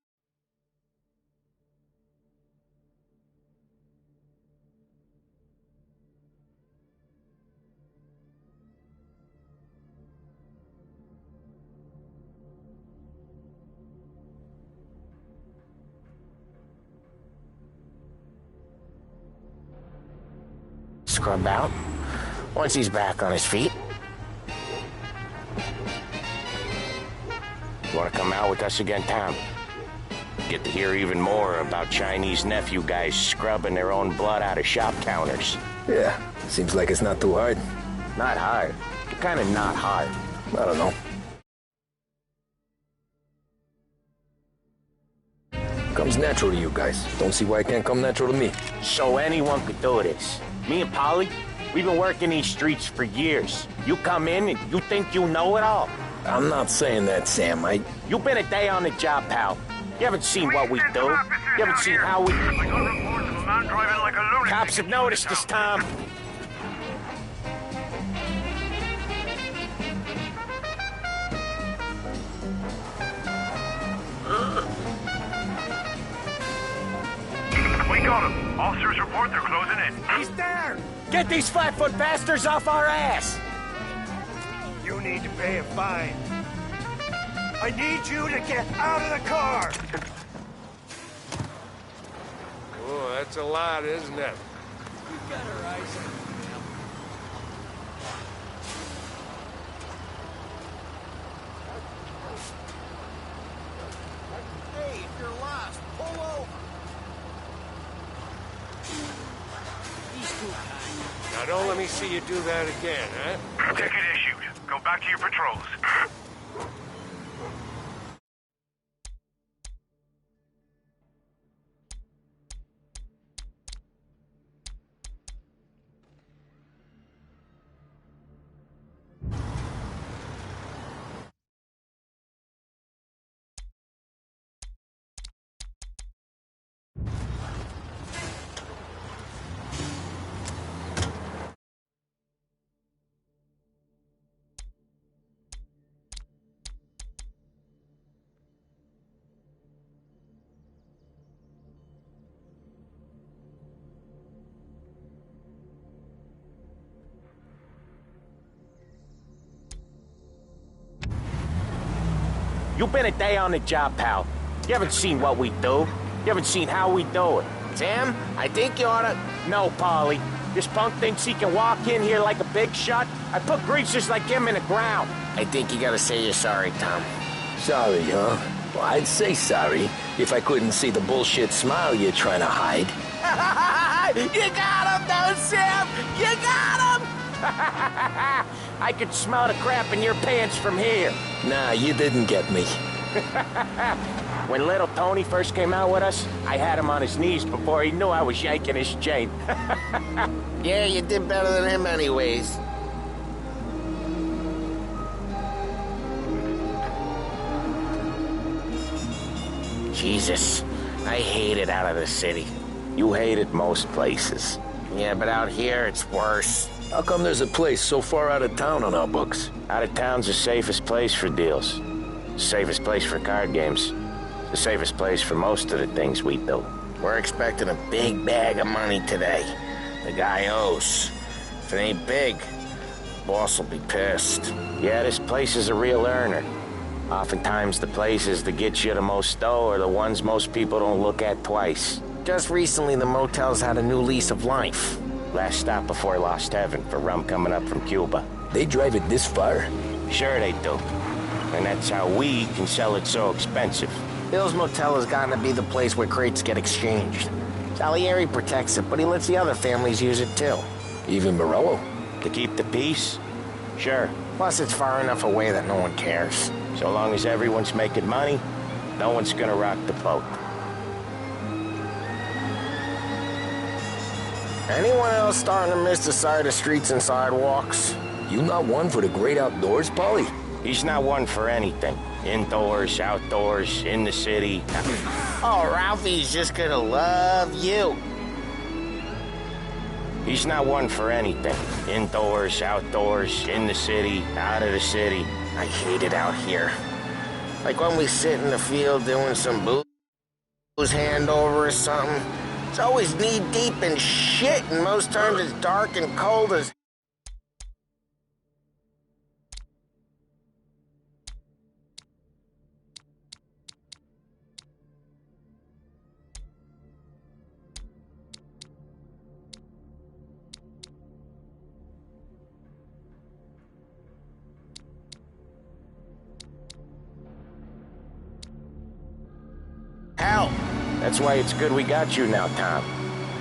scrub out once he's back on his feet. You want to come out with us again, Tom? Get to hear even more about Chinese nephew guys scrubbing their own blood out of shop counters. Yeah, seems like it's not too hard. Not hard. Kind of not hard. I don't know. Comes natural to you guys. Don't see why it can't come natural to me. So anyone could do this. Me and Polly, we've been working these streets for years. You come in and you think you know it all. I'm not saying that, Sam. You've been a day on the job, pal. You haven't seen what we do. You haven't seen how we... Cops have noticed us, Tom. We got him. Officers report they're closing in. He's there! Get these flat-foot bastards off our ass! You need to pay a fine. I need you to get out of the car! Oh, that's a lot, isn't it? You got her eyes. Hey, if you're lost, pull over. Now don't let me see you do that again, huh? Ticket issued. Go back to your patrols. You've been a day on the job, pal. You haven't seen what we do. You haven't seen how we do it. Sam, I think you oughta... No, Polly. This punk thinks he can walk in here like a big shot. I put greasers like him in the ground. I think you gotta say you're sorry, Tom. Sorry, huh? Well, I'd say sorry if I couldn't see the bullshit smile you're trying to hide. You got him, though, Sam! You got him! I could smell the crap in your pants from here. Nah, you didn't get me. When little Tony first came out with us, I had him on his knees before he knew I was yanking his chain. Yeah, you did better than him anyways. Jesus, I hate it out of the city. You hate it most places. Yeah, but out here, it's worse. How come there's a place so far out of town on our books? Out of town's the safest place for deals. The safest place for card games. The safest place for most of the things we do. We're expecting a big bag of money today. The guy owes. If it ain't big, boss will be pissed. Yeah, this place is a real earner. Oftentimes the places that get you the most dough are the ones most people don't look at twice. Just recently, the motel's had a new lease of life. Last stop before Lost Heaven for rum coming up from Cuba. They drive it this far? Sure they do. And that's how we can sell it so expensive. Bill's Motel has gotten to be the place where crates get exchanged. Salieri protects it, but he lets the other families use it too. Even Morello? To keep the peace? Sure. Plus it's far enough away that no one cares. So long as everyone's making money, no one's gonna rock the boat. Anyone else starting to miss the side of streets and sidewalks? You not one for the great outdoors, Polly? He's not one for anything. Indoors, outdoors, in the city. Oh, Ralphie's just gonna love you. He's not one for anything. Indoors, outdoors, in the city, out of the city. I hate it out here. Like when we sit in the field doing some booze handover or something. It's always knee-deep in shit, and most times it's dark and cold as... hell. That's why it's good we got you now, Tom.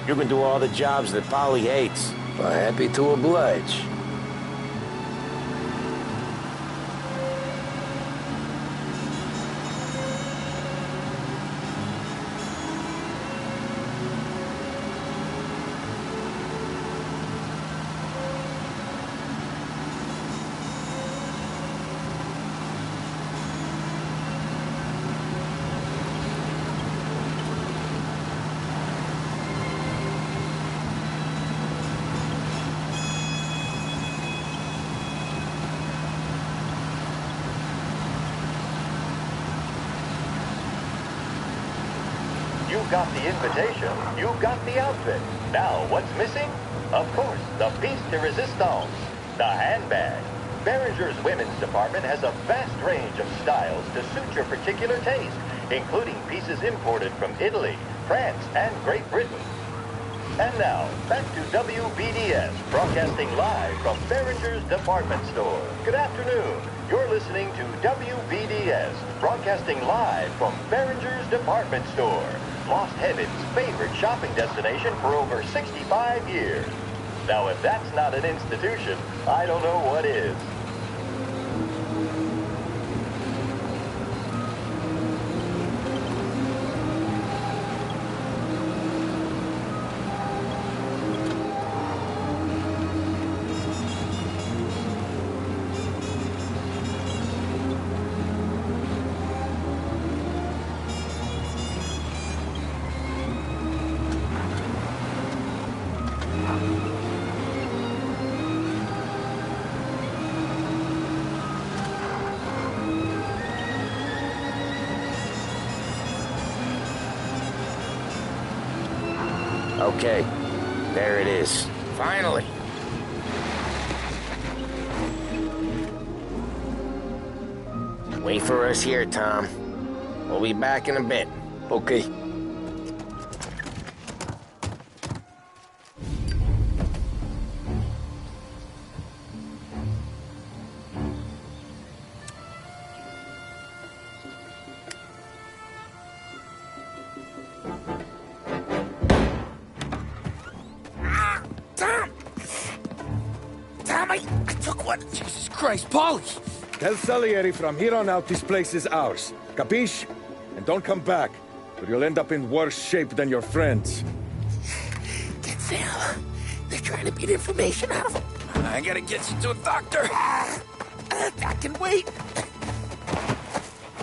You can do all the jobs that Polly hates. Well, happy to oblige. You've got the invitation, you've got the outfit. Now, what's missing? Of course, the piece de resistance, the handbag. Behringer's women's department has a vast range of styles to suit your particular taste, including pieces imported from Italy, France, and Great Britain. And now, back to WBDS, broadcasting live from Behringer's department store. Good afternoon. You're listening to WBDS, broadcasting live from Behringer's department store. Lost Heaven's favorite shopping destination for over 65 years. Now, if that's not an institution, I don't know what is. Okay, there it is. Finally. Wait for us here, Tom. We'll be back in a bit. Okay. Jesus Christ, Polly! Tell Salieri from here on out this place is ours. Capiche? And don't come back, or you'll end up in worse shape than your friends. Get Sam. They're trying to beat information out of him. I gotta get you to a doctor. I can wait.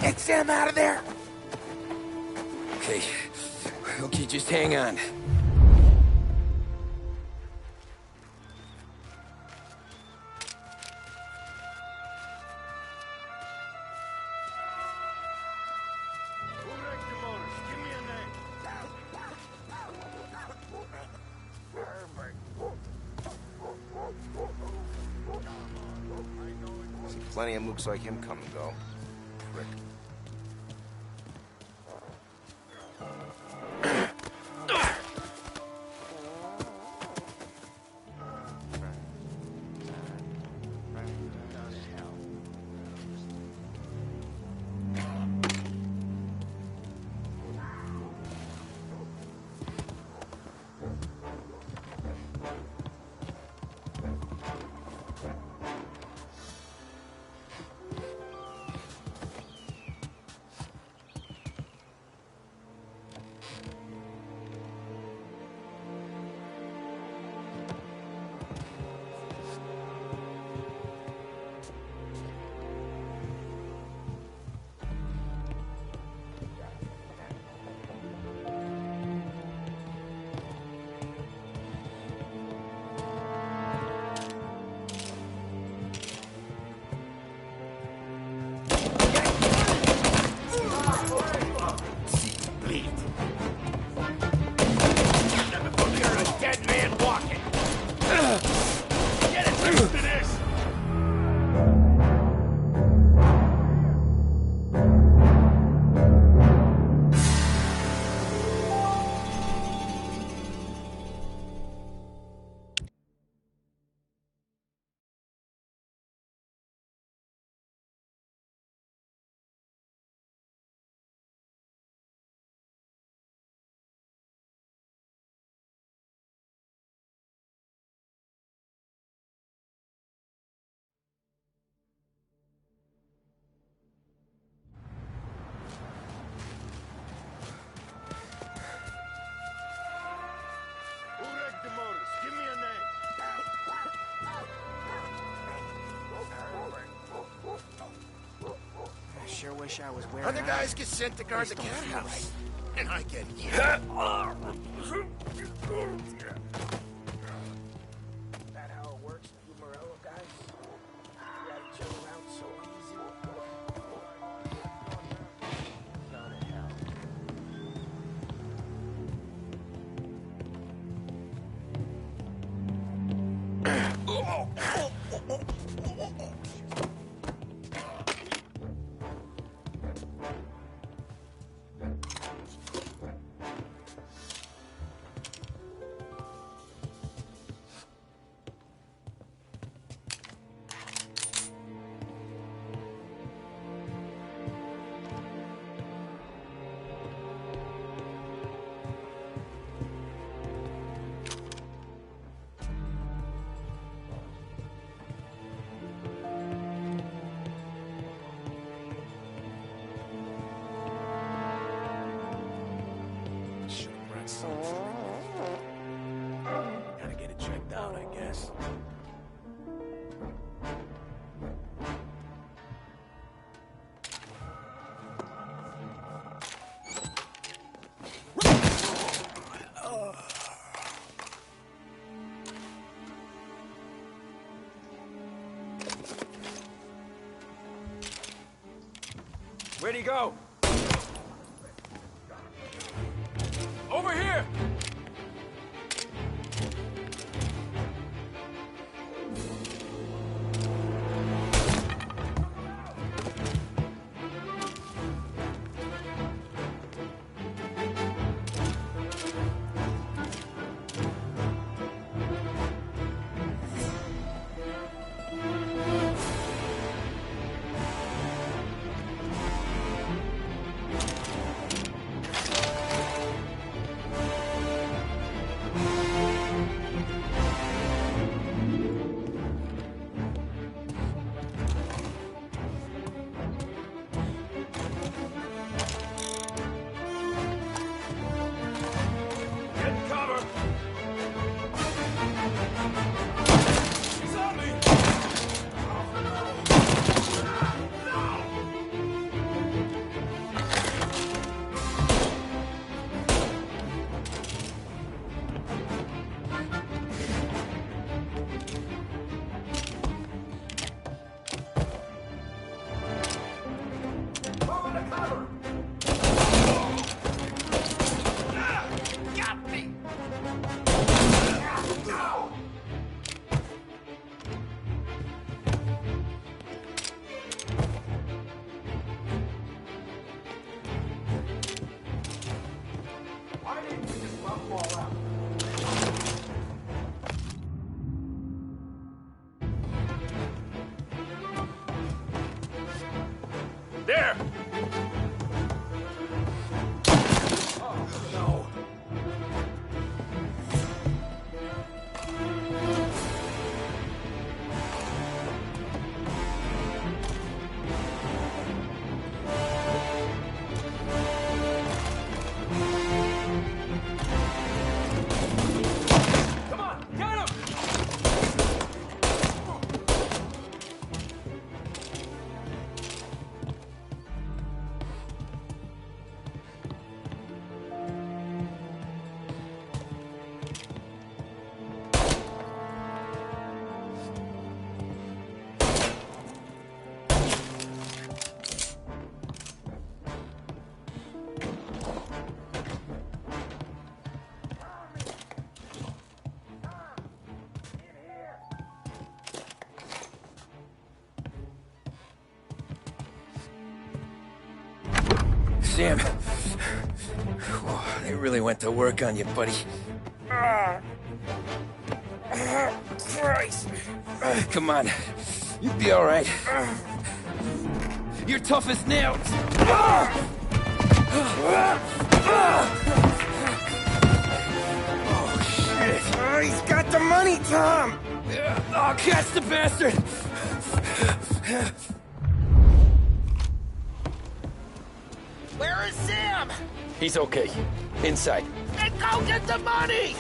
Get Sam out of there. Okay. Okay, just hang on. Plenty of mooks like him come and go. Prick. Sure wish I was wearing Other guys get sent to guard the cat house. And I get here. That how it works, you Morello guys? Drag each other around so easy. Go to hell. Gotta get it checked out, I guess. Where'd he go? Over here! There! Sam. They really went to work on you, buddy. Christ! Come on. You'll be all right. You're tough as nails. Oh, shit. He's got the money, Tom! Oh, catch the bastard! Where is Sam? He's okay. Inside. Then go get the money!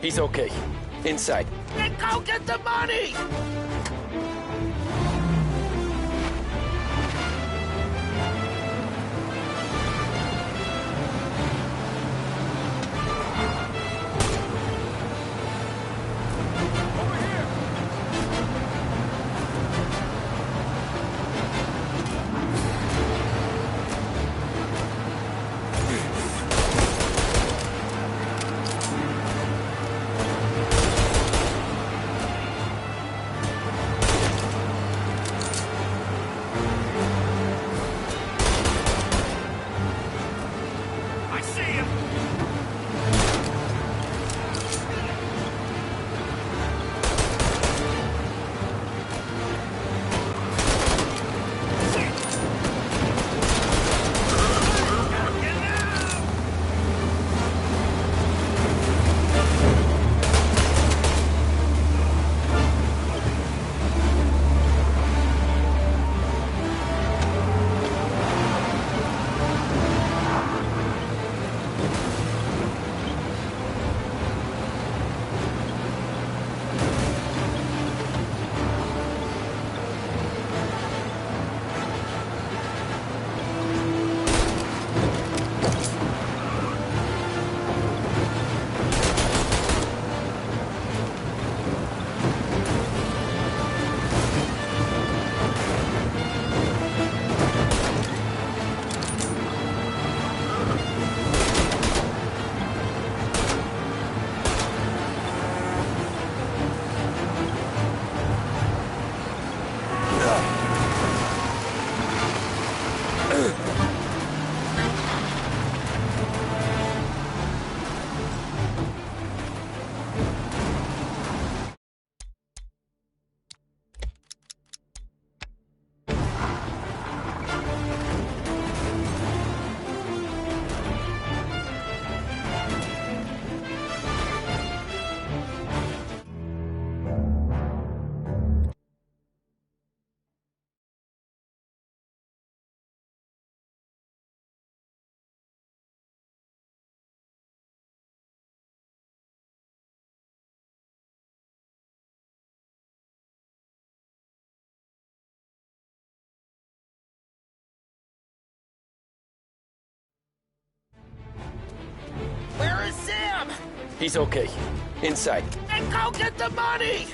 He's okay. Inside. Then go get the money! I see him! Where is Sam? He's okay. Inside. Then go get the money!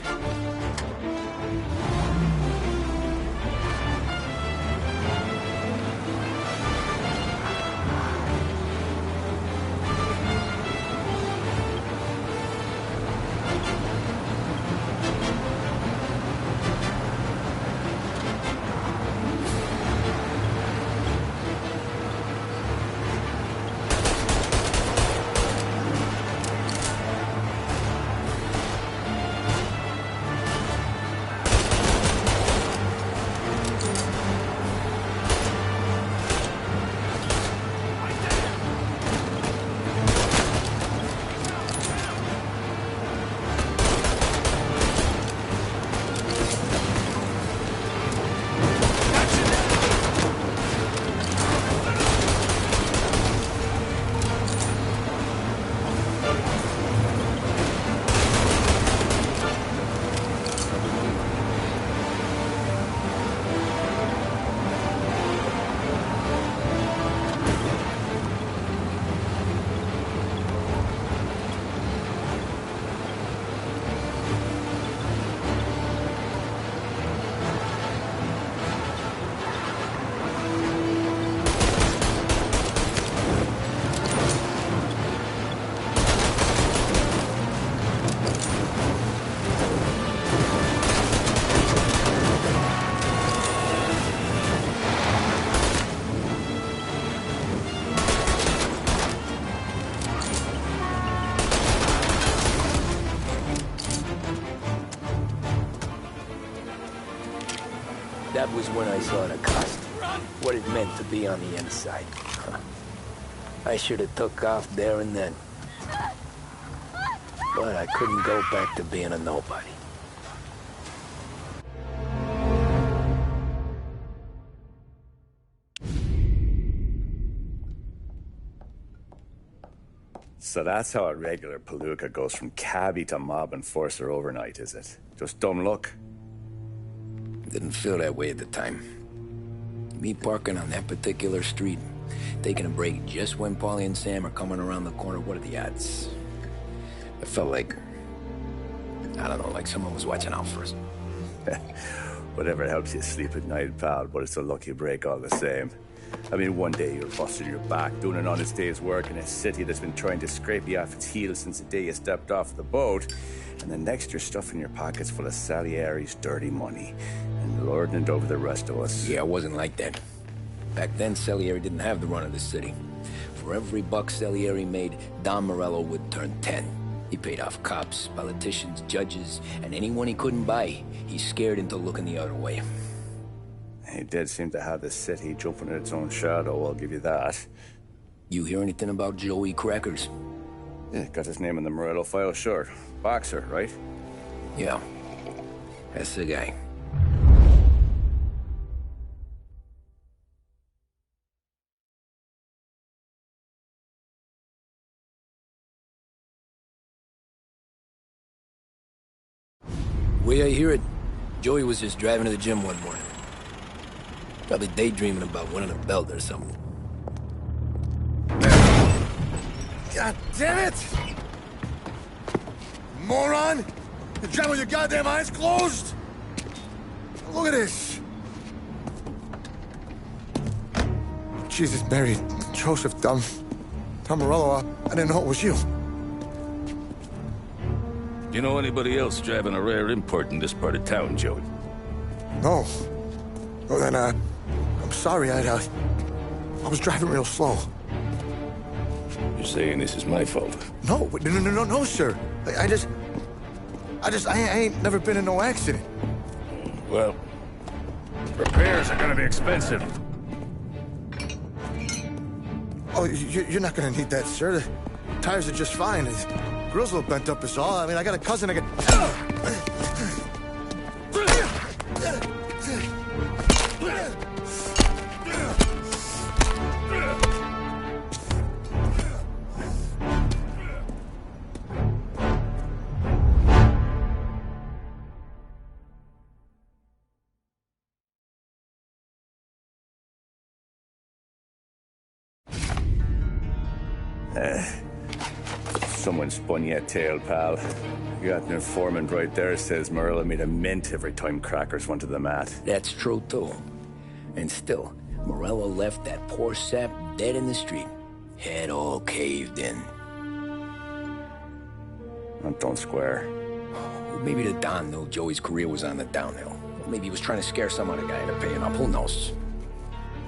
That was when I saw the cost. What it meant to be on the inside. I should have took off there and then. But I couldn't go back to being a nobody. So that's how a regular palooka goes from cabbie to mob enforcer overnight, is it? Just dumb luck? Didn't feel that way at the time. Me parking on that particular street, taking a break just when Paulie and Sam are coming around the corner, what are the odds? It felt like, I don't know, like someone was watching out for us. Whatever helps you sleep at night, pal, but it's a lucky break all the same. I mean, one day you're busting your back, doing an honest day's work in a city that's been trying to scrape you off its heels since the day you stepped off the boat, and the next you're stuffing your pockets full of Salieri's dirty money and lording it over the rest of us. Yeah, it wasn't like that. Back then, Salieri didn't have the run of the city. For every buck Salieri made, Don Morello would turn 10. He paid off cops, politicians, judges, and anyone he couldn't buy, he scared into looking the other way. He did seem to have the city jumping in its own shadow, I'll give you that. You hear anything about Joey Crackers? Yeah, got his name in the Morello file, sure. Boxer, right? Yeah, that's the guy. The way I hear it, Joey was just driving to the gym one morning. Probably daydreaming about winning a belt or something. God damn it! Moron! You're driving with your goddamn eyes closed? Look at this! Jesus, Mary, Joseph, Tom Morello, I didn't know it was you. You know anybody else driving a rare import in this part of town, Joey? No. Well, then, I'm sorry, I was driving real slow. You're saying this is my fault? No, sir. I ain't never been in no accident. Well, repairs are gonna be expensive. Oh, you're not gonna need that, sir. The tires are just fine. The grill's a little bent up is all. I mean, I got a cousin I can... Someone spun you a tail, pal. You got an informant right there says Morello made a mint every time Crackers went to the mat. That's true, too. And still, Morello left that poor sap dead in the street. Head all caved in. That don't square. Well, maybe the Don knew Joey's career was on the downhill. Or maybe he was trying to scare some other guy into paying up. Who knows?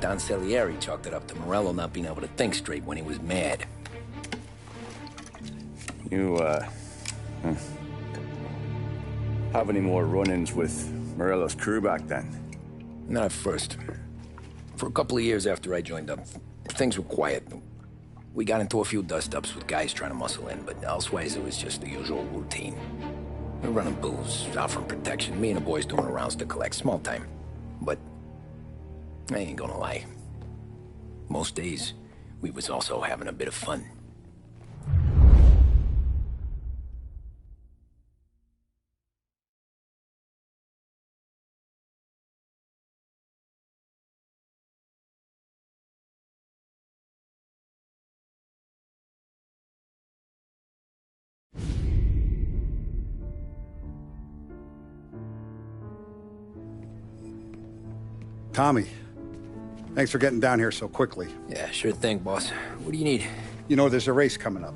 Don Salieri chalked it up to Morello not being able to think straight when he was mad. You, have any more run-ins with Morello's crew back then? Not at first. For a couple of years after I joined up, things were quiet. We got into a few dust-ups with guys trying to muscle in, but elsewise it was just the usual routine. We're running booze, offering protection, me and the boys doing rounds to collect, small time. But I ain't gonna lie. Most days, we was also having a bit of fun. Tommy, thanks for getting down here so quickly. Yeah, sure thing, boss. What do you need? You know, there's a race coming up.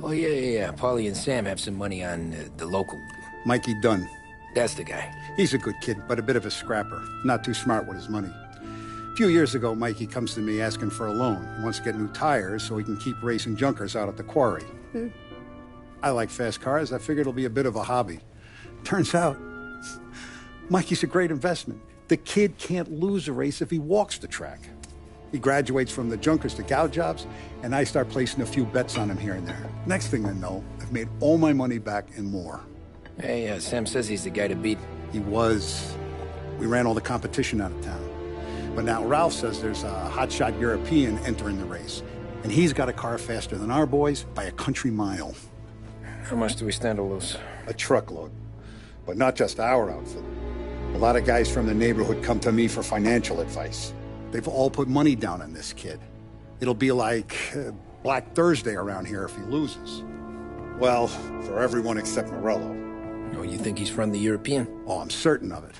Oh, yeah. Paulie and Sam have some money on the local. Mikey Dunn. That's the guy. He's a good kid, but a bit of a scrapper. Not too smart with his money. A few years ago, Mikey comes to me asking for a loan. He wants to get new tires so he can keep racing junkers out at the quarry. I like fast cars. I figured it'll be a bit of a hobby. Turns out, Mikey's a great investment. The kid can't lose a race if he walks the track. He graduates from the junkers to gal jobs, and I start placing a few bets on him here and there. Next thing I know, I've made all my money back and more. Hey, Sam says he's the guy to beat. He was. We ran all the competition out of town. But now Ralph says there's a hotshot European entering the race. And he's got a car faster than our boys by a country mile. How much do we stand to lose? A truckload. But not just our outfit. A lot of guys from the neighborhood come to me for financial advice. They've all put money down on this kid. It'll be like Black Thursday around here if he loses. Well, for everyone except Morello. Oh, you think he's from the European? Oh, I'm certain of it.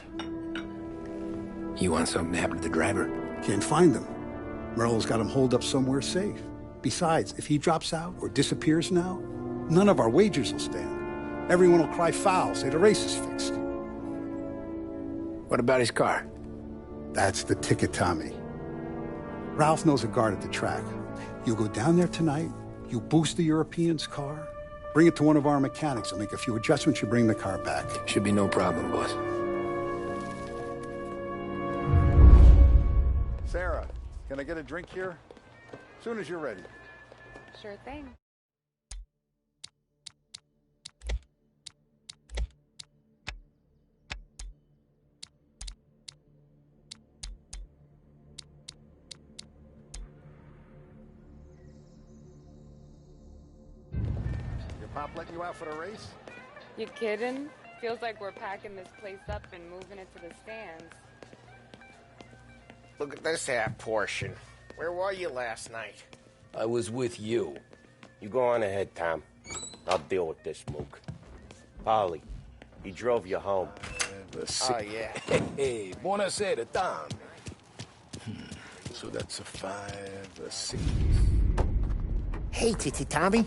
You want something to happen to the driver? Can't find him. Morello's got him holed up somewhere safe. Besides, if he drops out or disappears now, none of our wagers will stand. Everyone will cry foul, say the race is fixed. What about his car? That's the ticket, Tommy. Ralph knows a guard at the track. You go down there tonight, you boost the European's car, bring it to one of our mechanics, and make a few adjustments, you bring the car back. Should be no problem, boss. Sarah, can I get a drink here? As soon as you're ready. Sure thing. Your pop letting you out for the race? You kidding? Feels like we're packing this place up and moving it to the stands. Look at this half portion. Where were you last night? I was with you. You go on ahead, Tom. I'll deal with this mook. Polly, he drove you home. Oh, yeah. Hey, buonasera, Tom. So that's a 5, a 6. Hey, Tommy.